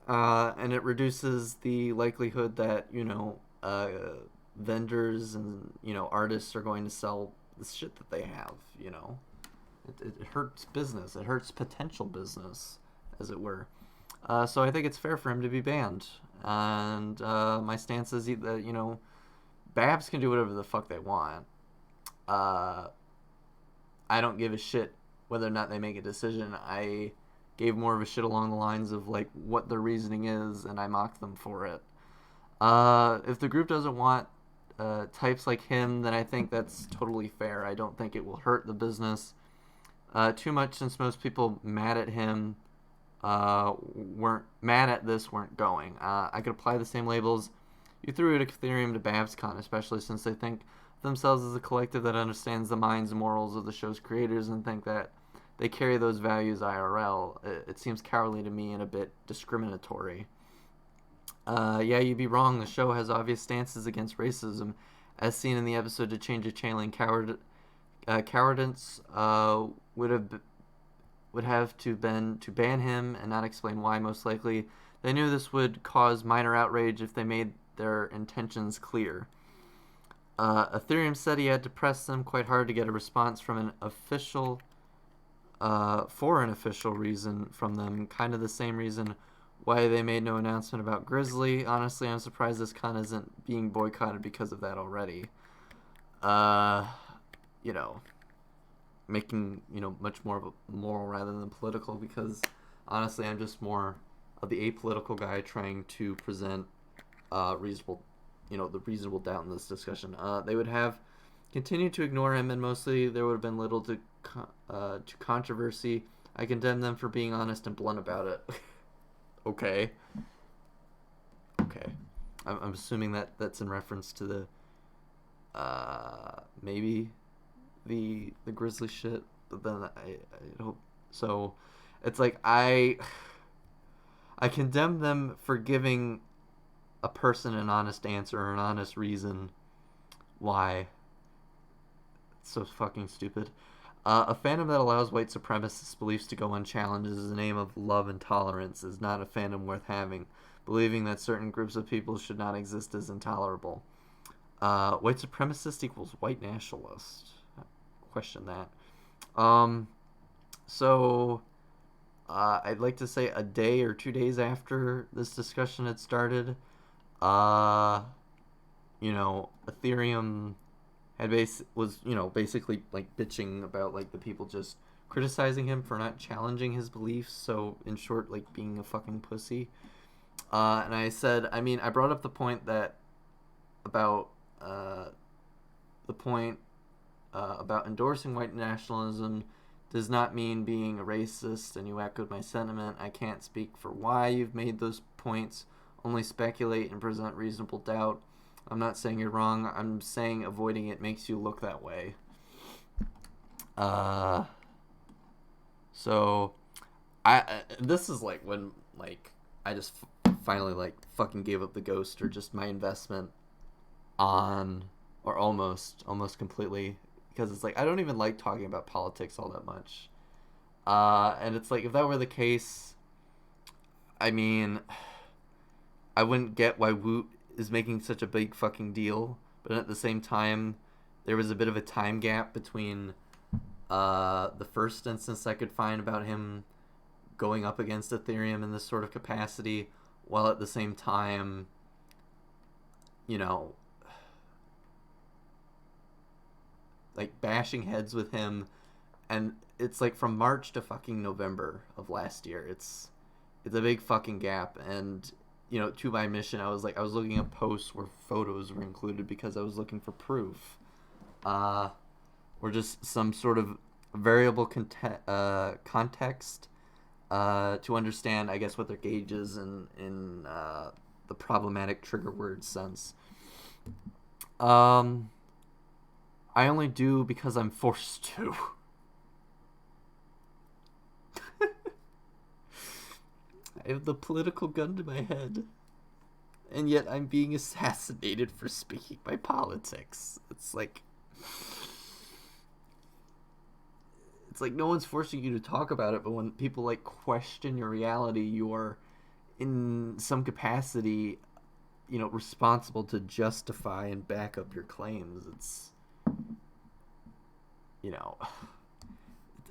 And it reduces the likelihood that, you know, vendors and, you know, artists are going to sell the shit that they have, you know. It hurts business. It hurts potential business, as it were. So I think it's fair for him to be banned. And my stance is that, you know, Babs can do whatever the fuck they want. I don't give a shit whether or not they make a decision. I gave more of a shit along the lines of like what their reasoning is, and I mocked them for it. If the group doesn't want types like him, then I think that's totally fair. I don't think it will hurt the business too much, since most people mad at him weren't mad at this weren't going. I could apply the same labels you threw at Ethereum to BABSCon, especially since they think themselves as a collective that understands the minds and morals of the show's creators and think that they carry those values IRL. It seems cowardly to me and a bit discriminatory. Yeah, you'd be wrong. The show has obvious stances against racism, as seen in the episode to change a Chainlink cowardice would have to been to ban him and not explain why. Most likely, they knew this would cause minor outrage if they made their intentions clear. Ethereum said he had to press them quite hard to get a response from an official, for an official reason from them, kind of the same reason why they made no announcement about Grizzly. Honestly, I'm surprised this con isn't being boycotted because of that already. You know, making, you know, much more of a moral rather than political, because honestly, I'm just more of the apolitical guy trying to present reasonable, you know, the reasonable doubt in this discussion. They would have continued to ignore him, and mostly there would have been little to controversy. I condemn them for being honest and blunt about it. Okay. I'm assuming that that's in reference to the maybe the Grizzly shit, but then I hope so. It's like I condemn them for giving a person an honest answer or an honest reason why. It's so fucking stupid. A fandom that allows white supremacist beliefs to go unchallenged in the name of love and tolerance is not a fandom worth having. Believing that certain groups of people should not exist is intolerable. White supremacist equals white nationalist. Question that. So I'd like to say a day or 2 days after this discussion had started, you know, Ethereum was, you know, basically like bitching about like the people just criticizing him for not challenging his beliefs. So in short, like being a fucking pussy. And I said, I mean, I brought up the point that about about endorsing white nationalism does not mean being a racist, and you echoed my sentiment. I can't speak for why you've made those points, only speculate and present reasonable doubt. I'm not saying you're wrong. I'm saying avoiding it makes you look that way. So this is like when like I just finally like fucking gave up the ghost, or just my investment on, or almost completely, because it's like I don't even like talking about politics all that much. And it's like if that were the case, I mean, I wouldn't get why Woot is making such a big fucking deal, but at the same time, there was a bit of a time gap between the first instance I could find about him going up against Ethereum in this sort of capacity, while at the same time, you know, like bashing heads with him. And it's like from March to fucking November of last year. It's a big fucking gap. And you know, to my mission, I was looking at posts where photos were included because I was looking for proof, or just some sort of variable context to understand, I guess, what their gauge is in the problematic trigger word sense. I only do because I'm forced to. I have the political gun to my head, and yet I'm being assassinated for speaking my politics. It's like no one's forcing you to talk about it, but when people like question your reality, you are in some capacity, you know, responsible to justify and back up your claims. It's, you know,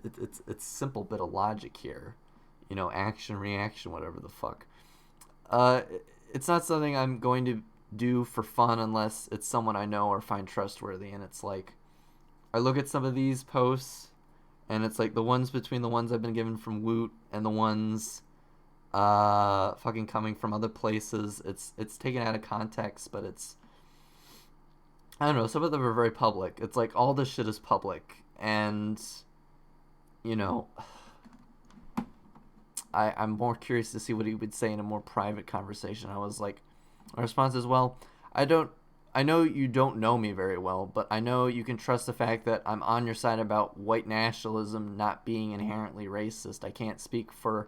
it's simple bit of logic here. You know, action, reaction, whatever the fuck. It's not something I'm going to do for fun unless it's someone I know or find trustworthy. And it's like, I look at some of these posts, and it's like the ones between the ones I've been given from Woot and the ones fucking coming from other places. It's taken out of context, but it's, I don't know, some of them are very public. It's like all this shit is public, and you know, I'm more curious to see what he would say in a more private conversation. I was like, my response is, well, I know you don't know me very well, but I know you can trust the fact that I'm on your side about white nationalism not being inherently racist. I can't speak for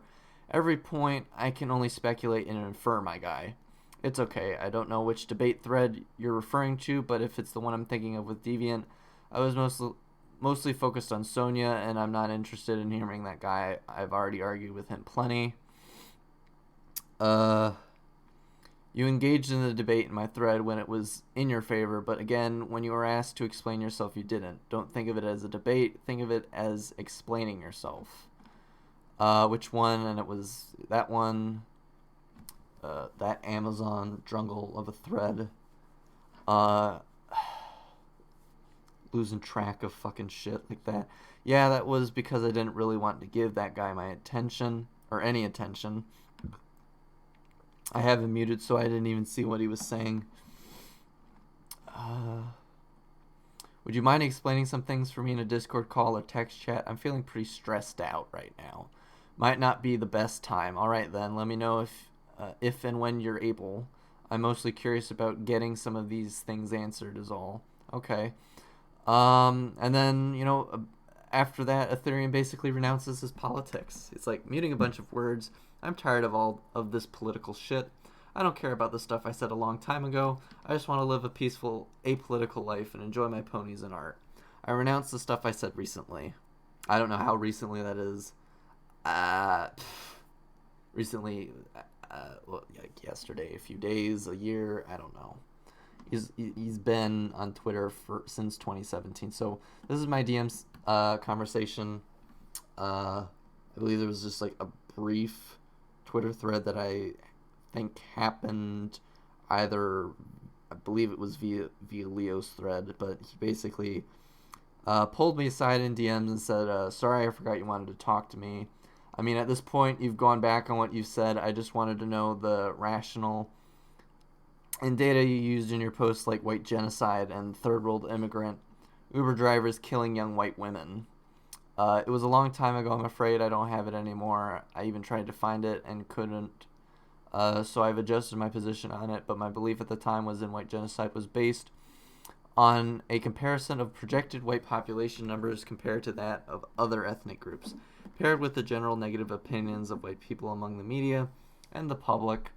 every point. I can only speculate and infer, my guy. It's okay. I don't know which debate thread you're referring to, but if it's the one I'm thinking of with Deviant, I was mostly focused on Sonya, and I'm not interested in hearing that guy. I've already argued with him plenty. You engaged in the debate in my thread when it was in your favor, but again, when you were asked to explain yourself, you didn't. Don't think of it as a debate. Think of it as explaining yourself. Which one? And it was that one. That Amazon jungle of a thread. Losing track of fucking shit like that. Yeah, that was because I didn't really want to give that guy my attention, or any attention. I have him muted, so I didn't even see what he was saying. Would you mind explaining some things for me in a Discord call or text chat? I'm feeling pretty stressed out right now. Might not be the best time. Alright then, let me know if and when you're able. I'm mostly curious about getting some of these things answered is all. Okay. And then, you know, after that, Ethereum basically renounces his politics. It's like muting a bunch of words. I'm tired of all of this political shit. I don't care about the stuff I said a long time ago. I just want to live a peaceful, apolitical life and enjoy my ponies and art. I renounce the stuff I said recently. I don't know how recently that is. Recently, well, like yesterday, a few days, a year, I don't know. He's been on Twitter since 2017. So this is my DMs conversation. I believe there was just like a brief Twitter thread that I think happened either, I believe it was via Leo's thread, but he basically pulled me aside in DMs and said, sorry, I forgot you wanted to talk to me. I mean, at this point, you've gone back on what you've said. I just wanted to know the rationale and data you used in your posts, like white genocide and third world immigrant Uber drivers killing young white women. It was a long time ago. I'm afraid I don't have it anymore. I even tried to find it and couldn't. So I've adjusted my position on it, but my belief at the time was in white genocide was based on a comparison of projected white population numbers compared to that of other ethnic groups, paired with the general negative opinions of white people among the media and the public,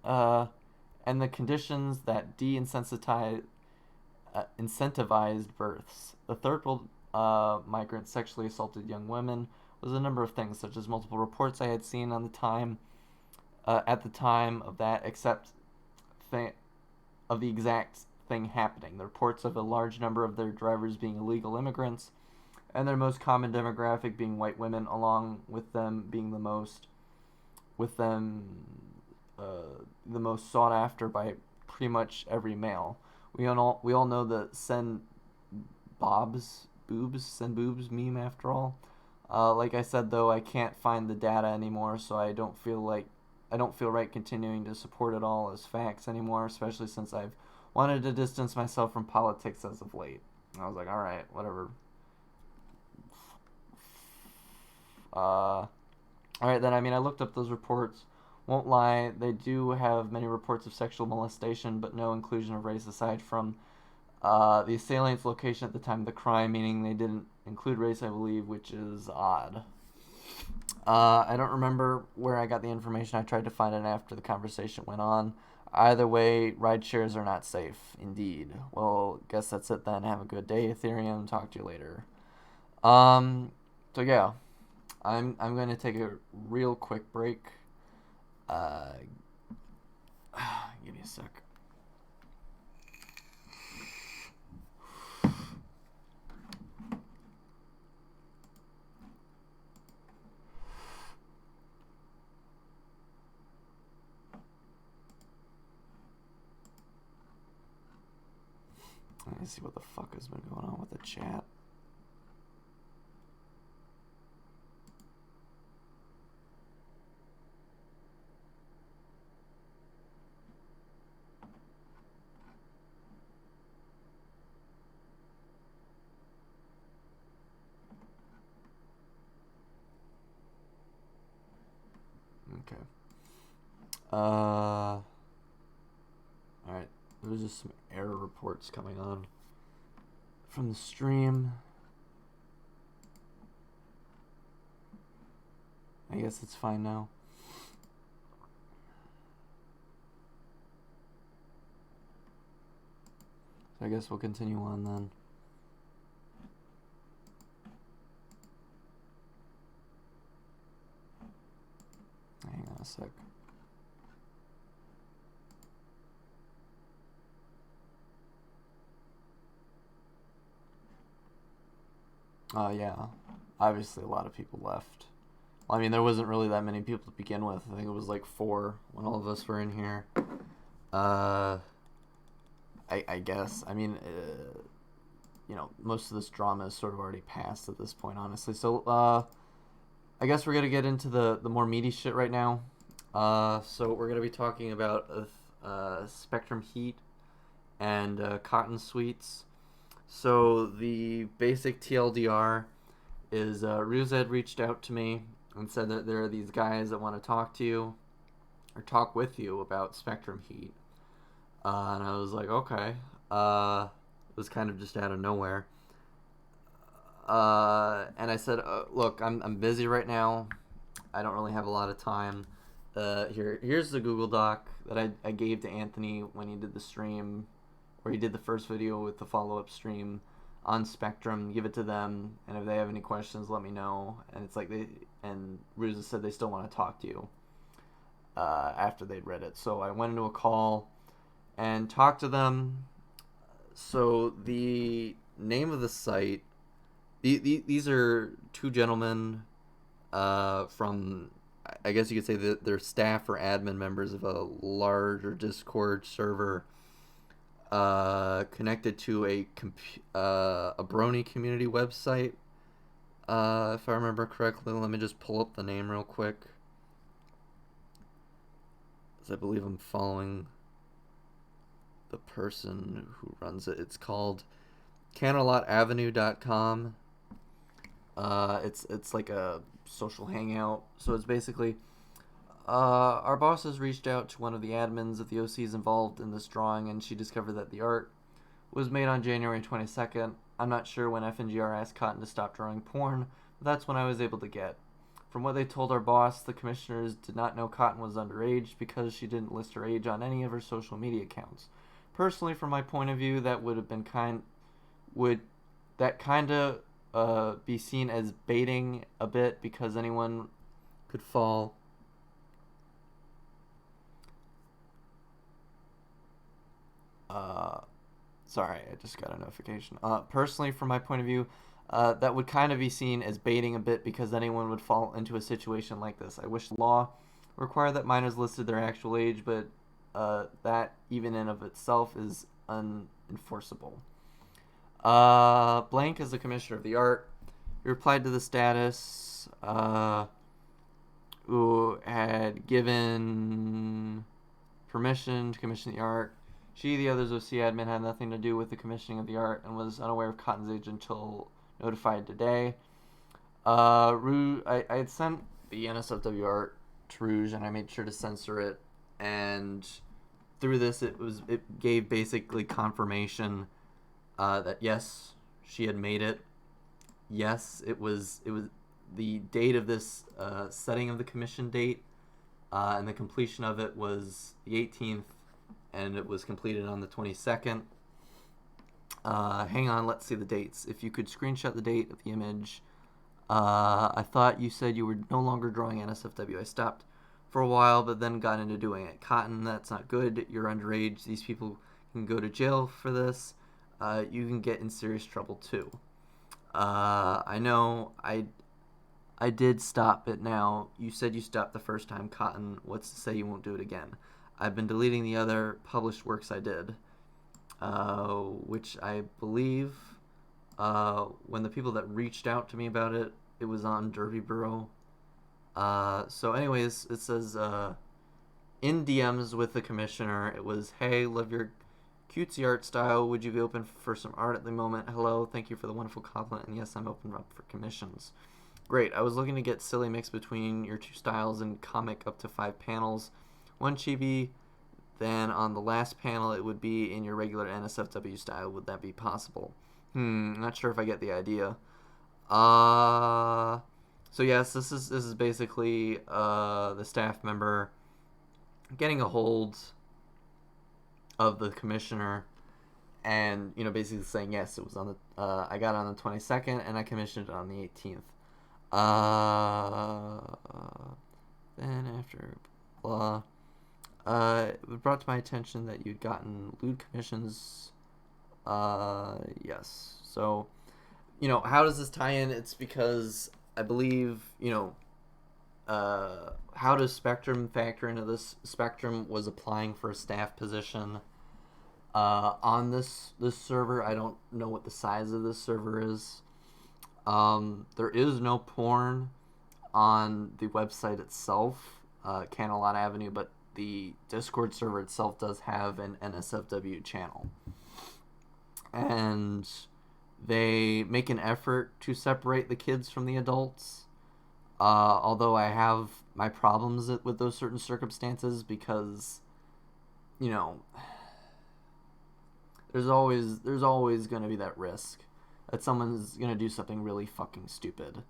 and the conditions that incentivized births. The third world migrants sexually assaulted young women was a number of things, such as multiple reports I had seen on the time at the time of that of the exact thing happening. The reports of a large number of their drivers being illegal immigrants, and their most common demographic being white women, along with them being the most sought after by pretty much every male. We all know the send boobs meme after all. Like I said though, I can't find the data anymore, so I don't feel right continuing to support it all as facts anymore, especially since I've wanted to distance myself from politics as of late. And I was like, alright, whatever. Alright then, I mean, I looked up those reports. Won't lie, they do have many reports of sexual molestation, but no inclusion of race aside from the assailant's location at the time of the crime, meaning they didn't include race, I believe, which is odd. I don't remember where I got the information. I tried to find it after the conversation went on. Either way, ride shares are not safe. Indeed. Well, guess that's it then. Have a good day, Ethereum. Talk to you later. So yeah, I'm going to take a real quick break. Give me a sec. me see what the fuck has been going on with the chat. Okay. Alright. There's just some error reports coming on from the stream. I guess it's fine now. So I guess we'll continue on then. Hang on a sec. Yeah. Obviously a lot of people left. Well, I mean, there wasn't really that many people to begin with. I think it was like 4 when all of us were in here. I guess. I mean, you know, most of this drama is sort of already passed at this point, honestly. So, I guess we're going to get into the more meaty shit right now. So we're going to be talking about Spectrum Heat and Cotton Sweets. So the basic TLDR is Ruse had reached out to me and said that there are these guys that want to talk to you or talk with you about Spectrum Heat. And I was like, okay. It was kind of just out of nowhere. And I said, look, I'm busy right now. I don't really have a lot of time. Here's the Google Doc that I gave to Anthony when he did the stream, where he did the first video with the follow-up stream on Spectrum. Give it to them, and if they have any questions, let me know. And it's like Ruse said they still want to talk to you after they'd read it. So I went into a call and talked to them. So the name of the site, these are 2 gentlemen from, I guess you could say that they're staff or admin members of a larger Discord server connected to a Brony community website. If I remember correctly, let me just pull up the name real quick, because I believe I'm following the person who runs it. It's called CanterlotAvenue.com. It's like a social hangout. So it's basically our boss has reached out to one of the admins of the OCs involved in this drawing, and she discovered that the art was made on January 22nd. I'm not sure when FNGR asked Cotton to stop drawing porn, but that's when I was able to get. From what they told our boss, the commissioners did not know Cotton was underage because she didn't list her age on any of her social media accounts. Personally, from my point of view, that would have been would be seen as baiting a bit, because anyone could fall. Sorry, I just got a notification. Personally, from my point of view, that would kind of be seen as baiting a bit, because anyone would fall into a situation like this. I wish the law required that minors listed their actual age, but that even in of itself is unenforceable. Blank is the commissioner of the art. He replied to the status, who had given permission to commission the art. She, the others OC admin, had nothing to do with the commissioning of the art and was unaware of Cotton's age until notified today. I had sent the NSFW art to Rouge, and I made sure to censor it, and through this it gave basically confirmation that yes, she had made it. Yes, it was the date of this setting of the commission date, and the completion of it was the 18th, and it was completed on the 22nd. Hang on, let's see the dates. If you could screenshot the date of the image. I thought you said you were no longer drawing NSFW. I stopped for a while, but then got into doing it. Cotton, that's not good. You're underage. These people can go to jail for this. You can get in serious trouble too. I know I did stop it now. You said you stopped the first time, Cotton. What's to say you won't do it again? I've been deleting the other published works I did. which I believe when the people that reached out to me about it, it was on Derby Borough. So anyways, it says in DMs with the commissioner, it was, hey, love your cutesy art style. Would you be open for some art at the moment? Hello, thank you for the wonderful compliment, and yes, I'm open up for commissions. Great, I was looking to get silly mix between your two styles and comic up to 5 panels. 1 chibi, then on the last panel it would be in your regular NSFW style. Would that be possible? Not sure if I get the idea. So yes, this is basically the staff member getting a hold of the commissioner, and basically saying yes, it was on the I got it on the 22nd and I commissioned it on the 18th. Then after blah, it was brought to my attention that you'd gotten lewd commissions. Yes. So, how does this tie in? It's because I believe, how does Spectrum factor into this? Spectrum was applying for a staff position on this server. I don't know what the size of this server is. There is no porn on the website itself, Canalot Avenue, but the Discord server itself does have an NSFW channel. And they make an effort to separate the kids from the adults. Although I have my problems with those certain circumstances, because, there's always going to be that risk that someone's going to do something really fucking stupid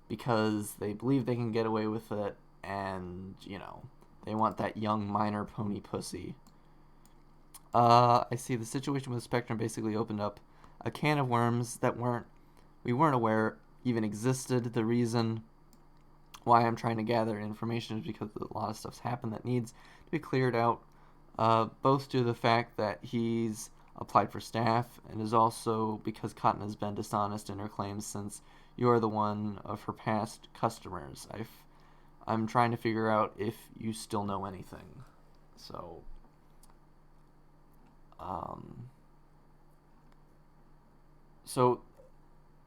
because they believe they can get away with it, and, they want that young minor pony pussy. I see the situation with Spectrum basically opened up a can of worms that we weren't aware even existed. The reason why I'm trying to gather information is because a lot of stuff's happened that needs to be cleared out, both due to the fact that he's applied for staff, and is also because Cotton has been dishonest in her claims since you are the one of her past customers. I'm trying to figure out if you still know anything. So,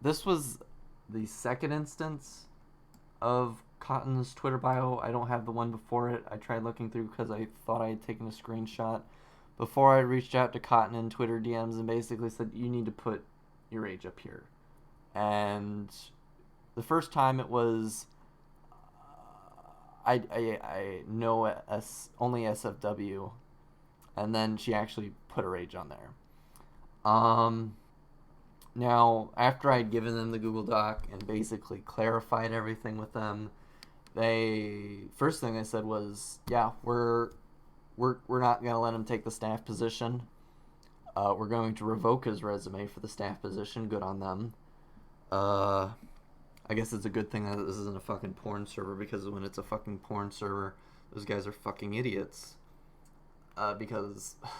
this was the second instance of Cotton's Twitter bio. I don't have the one before it. I tried looking through because I thought I had taken a screenshot before I reached out to Cotton in Twitter DMs and basically said, you need to put your age up here. And the first time it was, I know only SFW, and then she actually put her age on there. Now, after I'd given them the Google Doc and basically clarified everything with them, first thing they said was, yeah, we're not going to let him take the staff position. We're going to revoke his resume for the staff position. Good on them. I guess it's a good thing that this isn't a fucking porn server, because when it's a fucking porn server, those guys are fucking idiots. Because I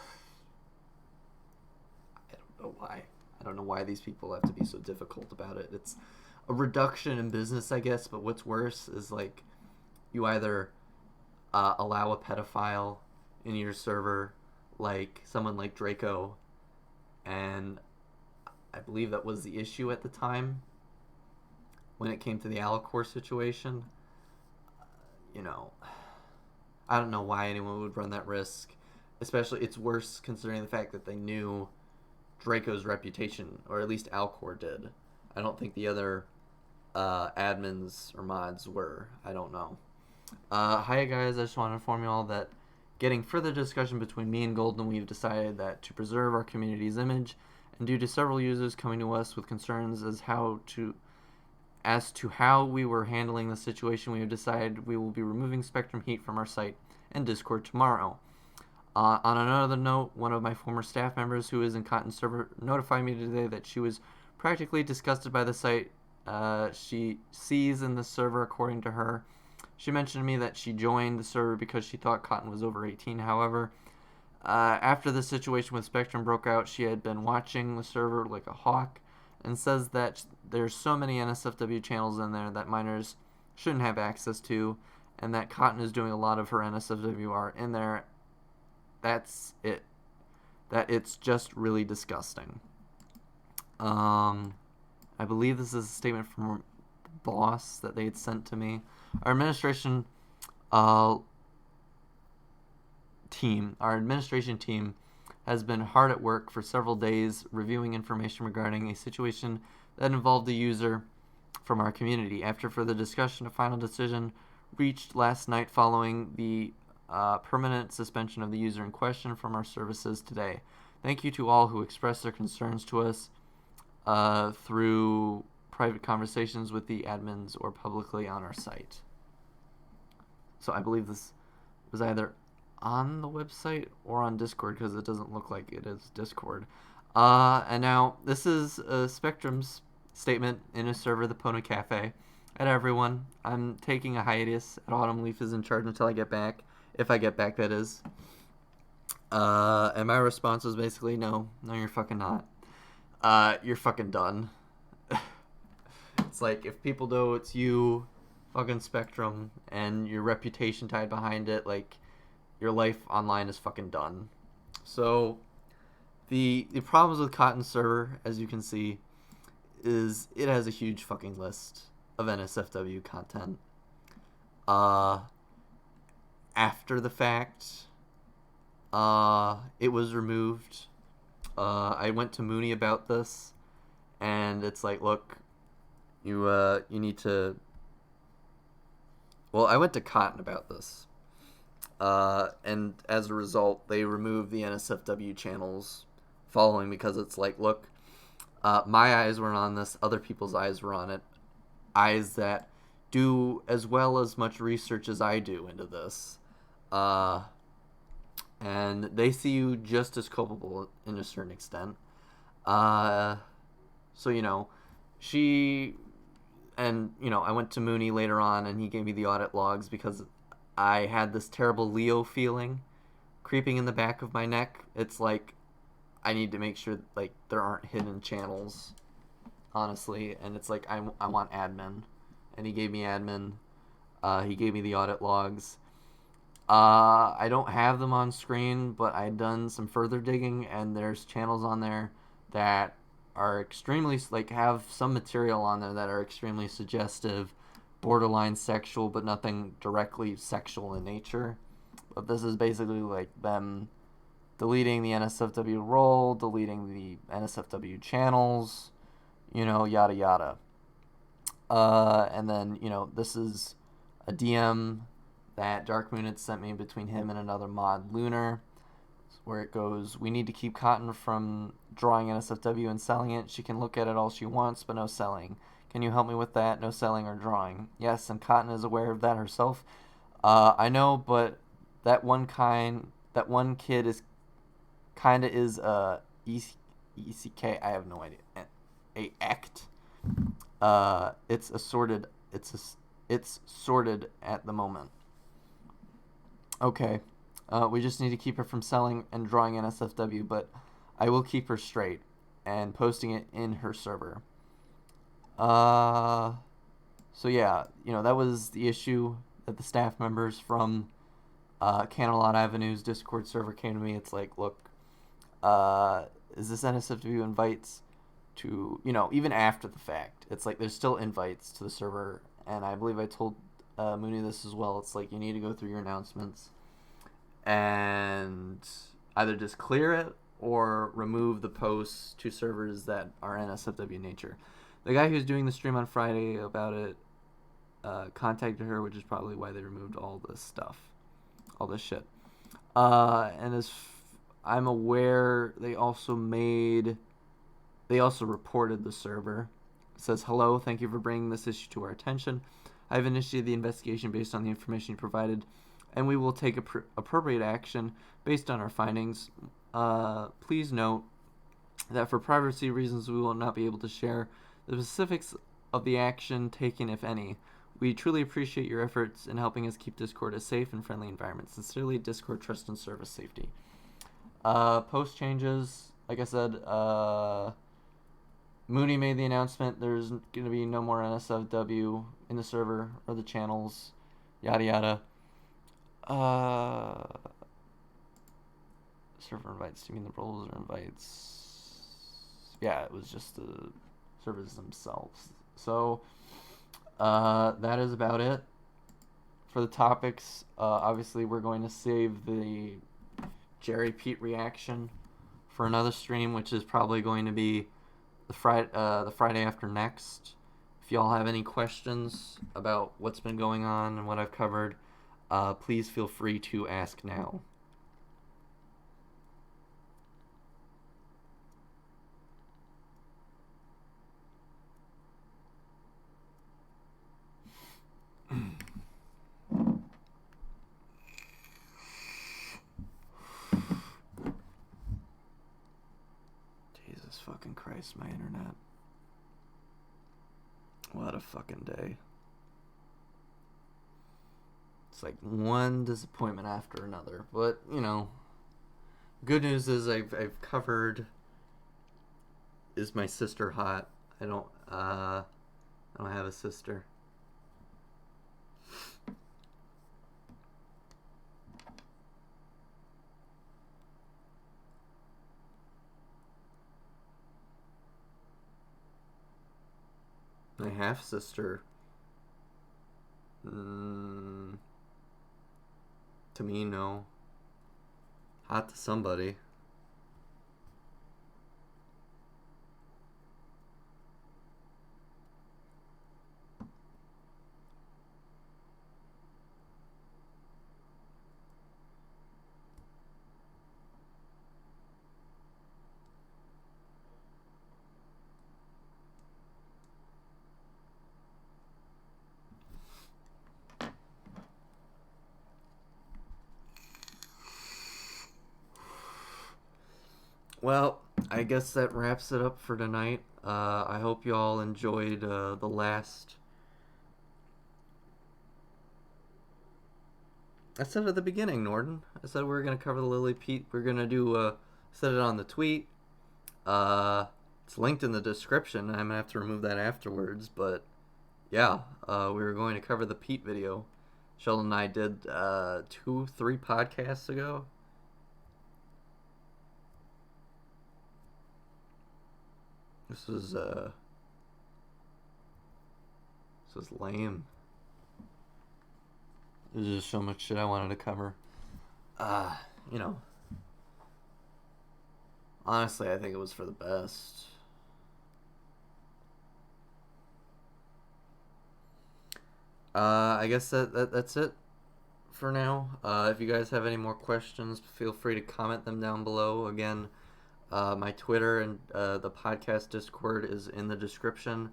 don't know why. I don't know why these people have to be so difficult about it. It's a reduction in business, I guess, but what's worse is, like, you either allow a pedophile in your server, like someone like Draco, and I believe that was the issue at the time when it came to the Alcor situation. I don't know why anyone would run that risk. Especially, it's worse considering the fact that they knew Draco's reputation, or at least Alcor did. I don't think the other admins or mods were. I don't know. Hi guys, I just want to inform you all that getting further discussion between me and Golden, we've decided that to preserve our community's image, and due to several users coming to us with concerns as to how we were handling the situation, we have decided we will be removing Spectrum Heat from our site and Discord tomorrow. On another note, one of my former staff members who is in Cotton server notified me today that she was practically disgusted by the site she sees in the server. According to her, she mentioned to me that she joined the server because she thought Cotton was over 18. However, after the situation with Spectrum broke out, she had been watching the server like a hawk, and says that there's so many NSFW channels in there that minors shouldn't have access to, and that Cotton is doing a lot of her NSFW art in there. That's it. that it's just really disgusting. I believe this is a statement from the boss that they had sent to me. Our administration team has been hard at work for several days reviewing information regarding a situation that involved a user from our community. After further discussion, a final decision reached last night following the permanent suspension of the user in question from our services today. Thank you to all who expressed their concerns to us through private conversations with the admins or publicly on our site. So I believe this was either on the website or on Discord, because it doesn't look like it is Discord. And now this is Spectrum's statement in a server, the Pona Cafe. At everyone, I'm taking a hiatus. At Autumn Leaf is in charge until I get back. If I get back, that is. And my response was basically, no, you're fucking not. You're fucking done. It's like, if people know it's you, fucking Spectrum, and your reputation tied behind it, like, your life online is fucking done. So, the problems with Cotton server, as you can see, is it has a huge fucking list of NSFW content. After the fact, it was removed. I went to Mooney about this, and it's like, look, you need to... Well, I went to Cotton about this. And as a result, they removed the NSFW channels following, because it's like, look, my eyes weren't on this, other people's eyes were on it. Eyes that do as well as much research as I do into this. And they see you just as culpable in a certain extent. So, she... And, I went to Mooney later on, and he gave me the audit logs, because I had this terrible Leo feeling creeping in the back of my neck. It's like, I need to make sure, like, there aren't hidden channels, honestly. And it's like, I want admin. And he gave me admin. He gave me the audit logs. I don't have them on screen, but I've done some further digging, and there's channels on there that are extremely, like, have some material on there that are extremely suggestive, borderline sexual, but nothing directly sexual in nature. But this is basically like them deleting the NSFW role, deleting the NSFW channels, yada yada. And then, this is a DM that Dark Moon had sent me between him and another mod, Lunar, where it goes, we need to keep Cotton from drawing NSFW and selling it. She can look at it all she wants, but no selling. Can you help me with that? No selling or drawing. Yes, and Cotton is aware of that herself. I know, but that one kid is ECK. I have no idea. A act. It's sorted at the moment. Okay. We just need to keep her from selling and drawing NSFW, but I will keep her straight and posting it in her server. So yeah, that was the issue that the staff members from Canalot Avenue's Discord server came to me. It's like, look, is this NSFW invites to, even after the fact, it's like there's still invites to the server, and I believe I told Mooney this as well. It's like, you need to go through your announcements and either just clear it or remove the posts to servers that are NSFW in nature. The guy who's doing the stream on Friday about it contacted her, which is probably why they removed all this stuff, all this shit. And as I'm aware, they also reported the server. It says, hello, thank you for bringing this issue to our attention. I've initiated the investigation based on the information you provided, and we will take appropriate action based on our findings. Please note that for privacy reasons, we will not be able to share the specifics of the action taken, if any. We truly appreciate your efforts in helping us keep Discord a safe and friendly environment. Sincerely, Discord Trust and Service Safety. Post changes, like I said, Mooney made the announcement. There's going to be no more NSFW in the server or the channels, yada yada. server invites. Do you mean the roles or invites? Yeah, it was just the servers themselves. So that is about it for the topics. Obviously, we're going to save the Jerry Pete reaction for another stream, which is probably going to be the Friday after next. If y'all have any questions about what's been going on and what I've covered, please feel free to ask now. Jesus fucking Christ, my internet. What a fucking day. It's like one disappointment after another. But, you know, good news is I've covered Is My Sister Hot? I don't have a sister. My half sister. To me, no. Hot to somebody. Well, I guess that wraps it up for tonight. I hope you all enjoyed the last... I said at the beginning, Norden. I said we were going to cover the Lily Pete. We're going to do... set it on the tweet. It's linked in the description. I'm going to have to remove that afterwards. But, yeah. We were going to cover the Pete video. Sheldon and I did 2-3 podcasts ago. This was lame. There's just so much shit I wanted to cover. You know. Honestly, I think it was for the best. I guess that's it for now. If you guys have any more questions, feel free to comment them down below. Again, my Twitter and the podcast Discord is in the description.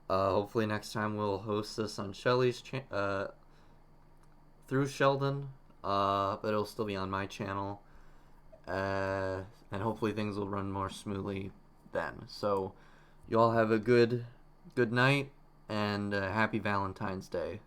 Hopefully next time we'll host this on Shelly's through Sheldon, but it'll still be on my channel. And hopefully things will run more smoothly then. So you all have a good night and happy Valentine's Day.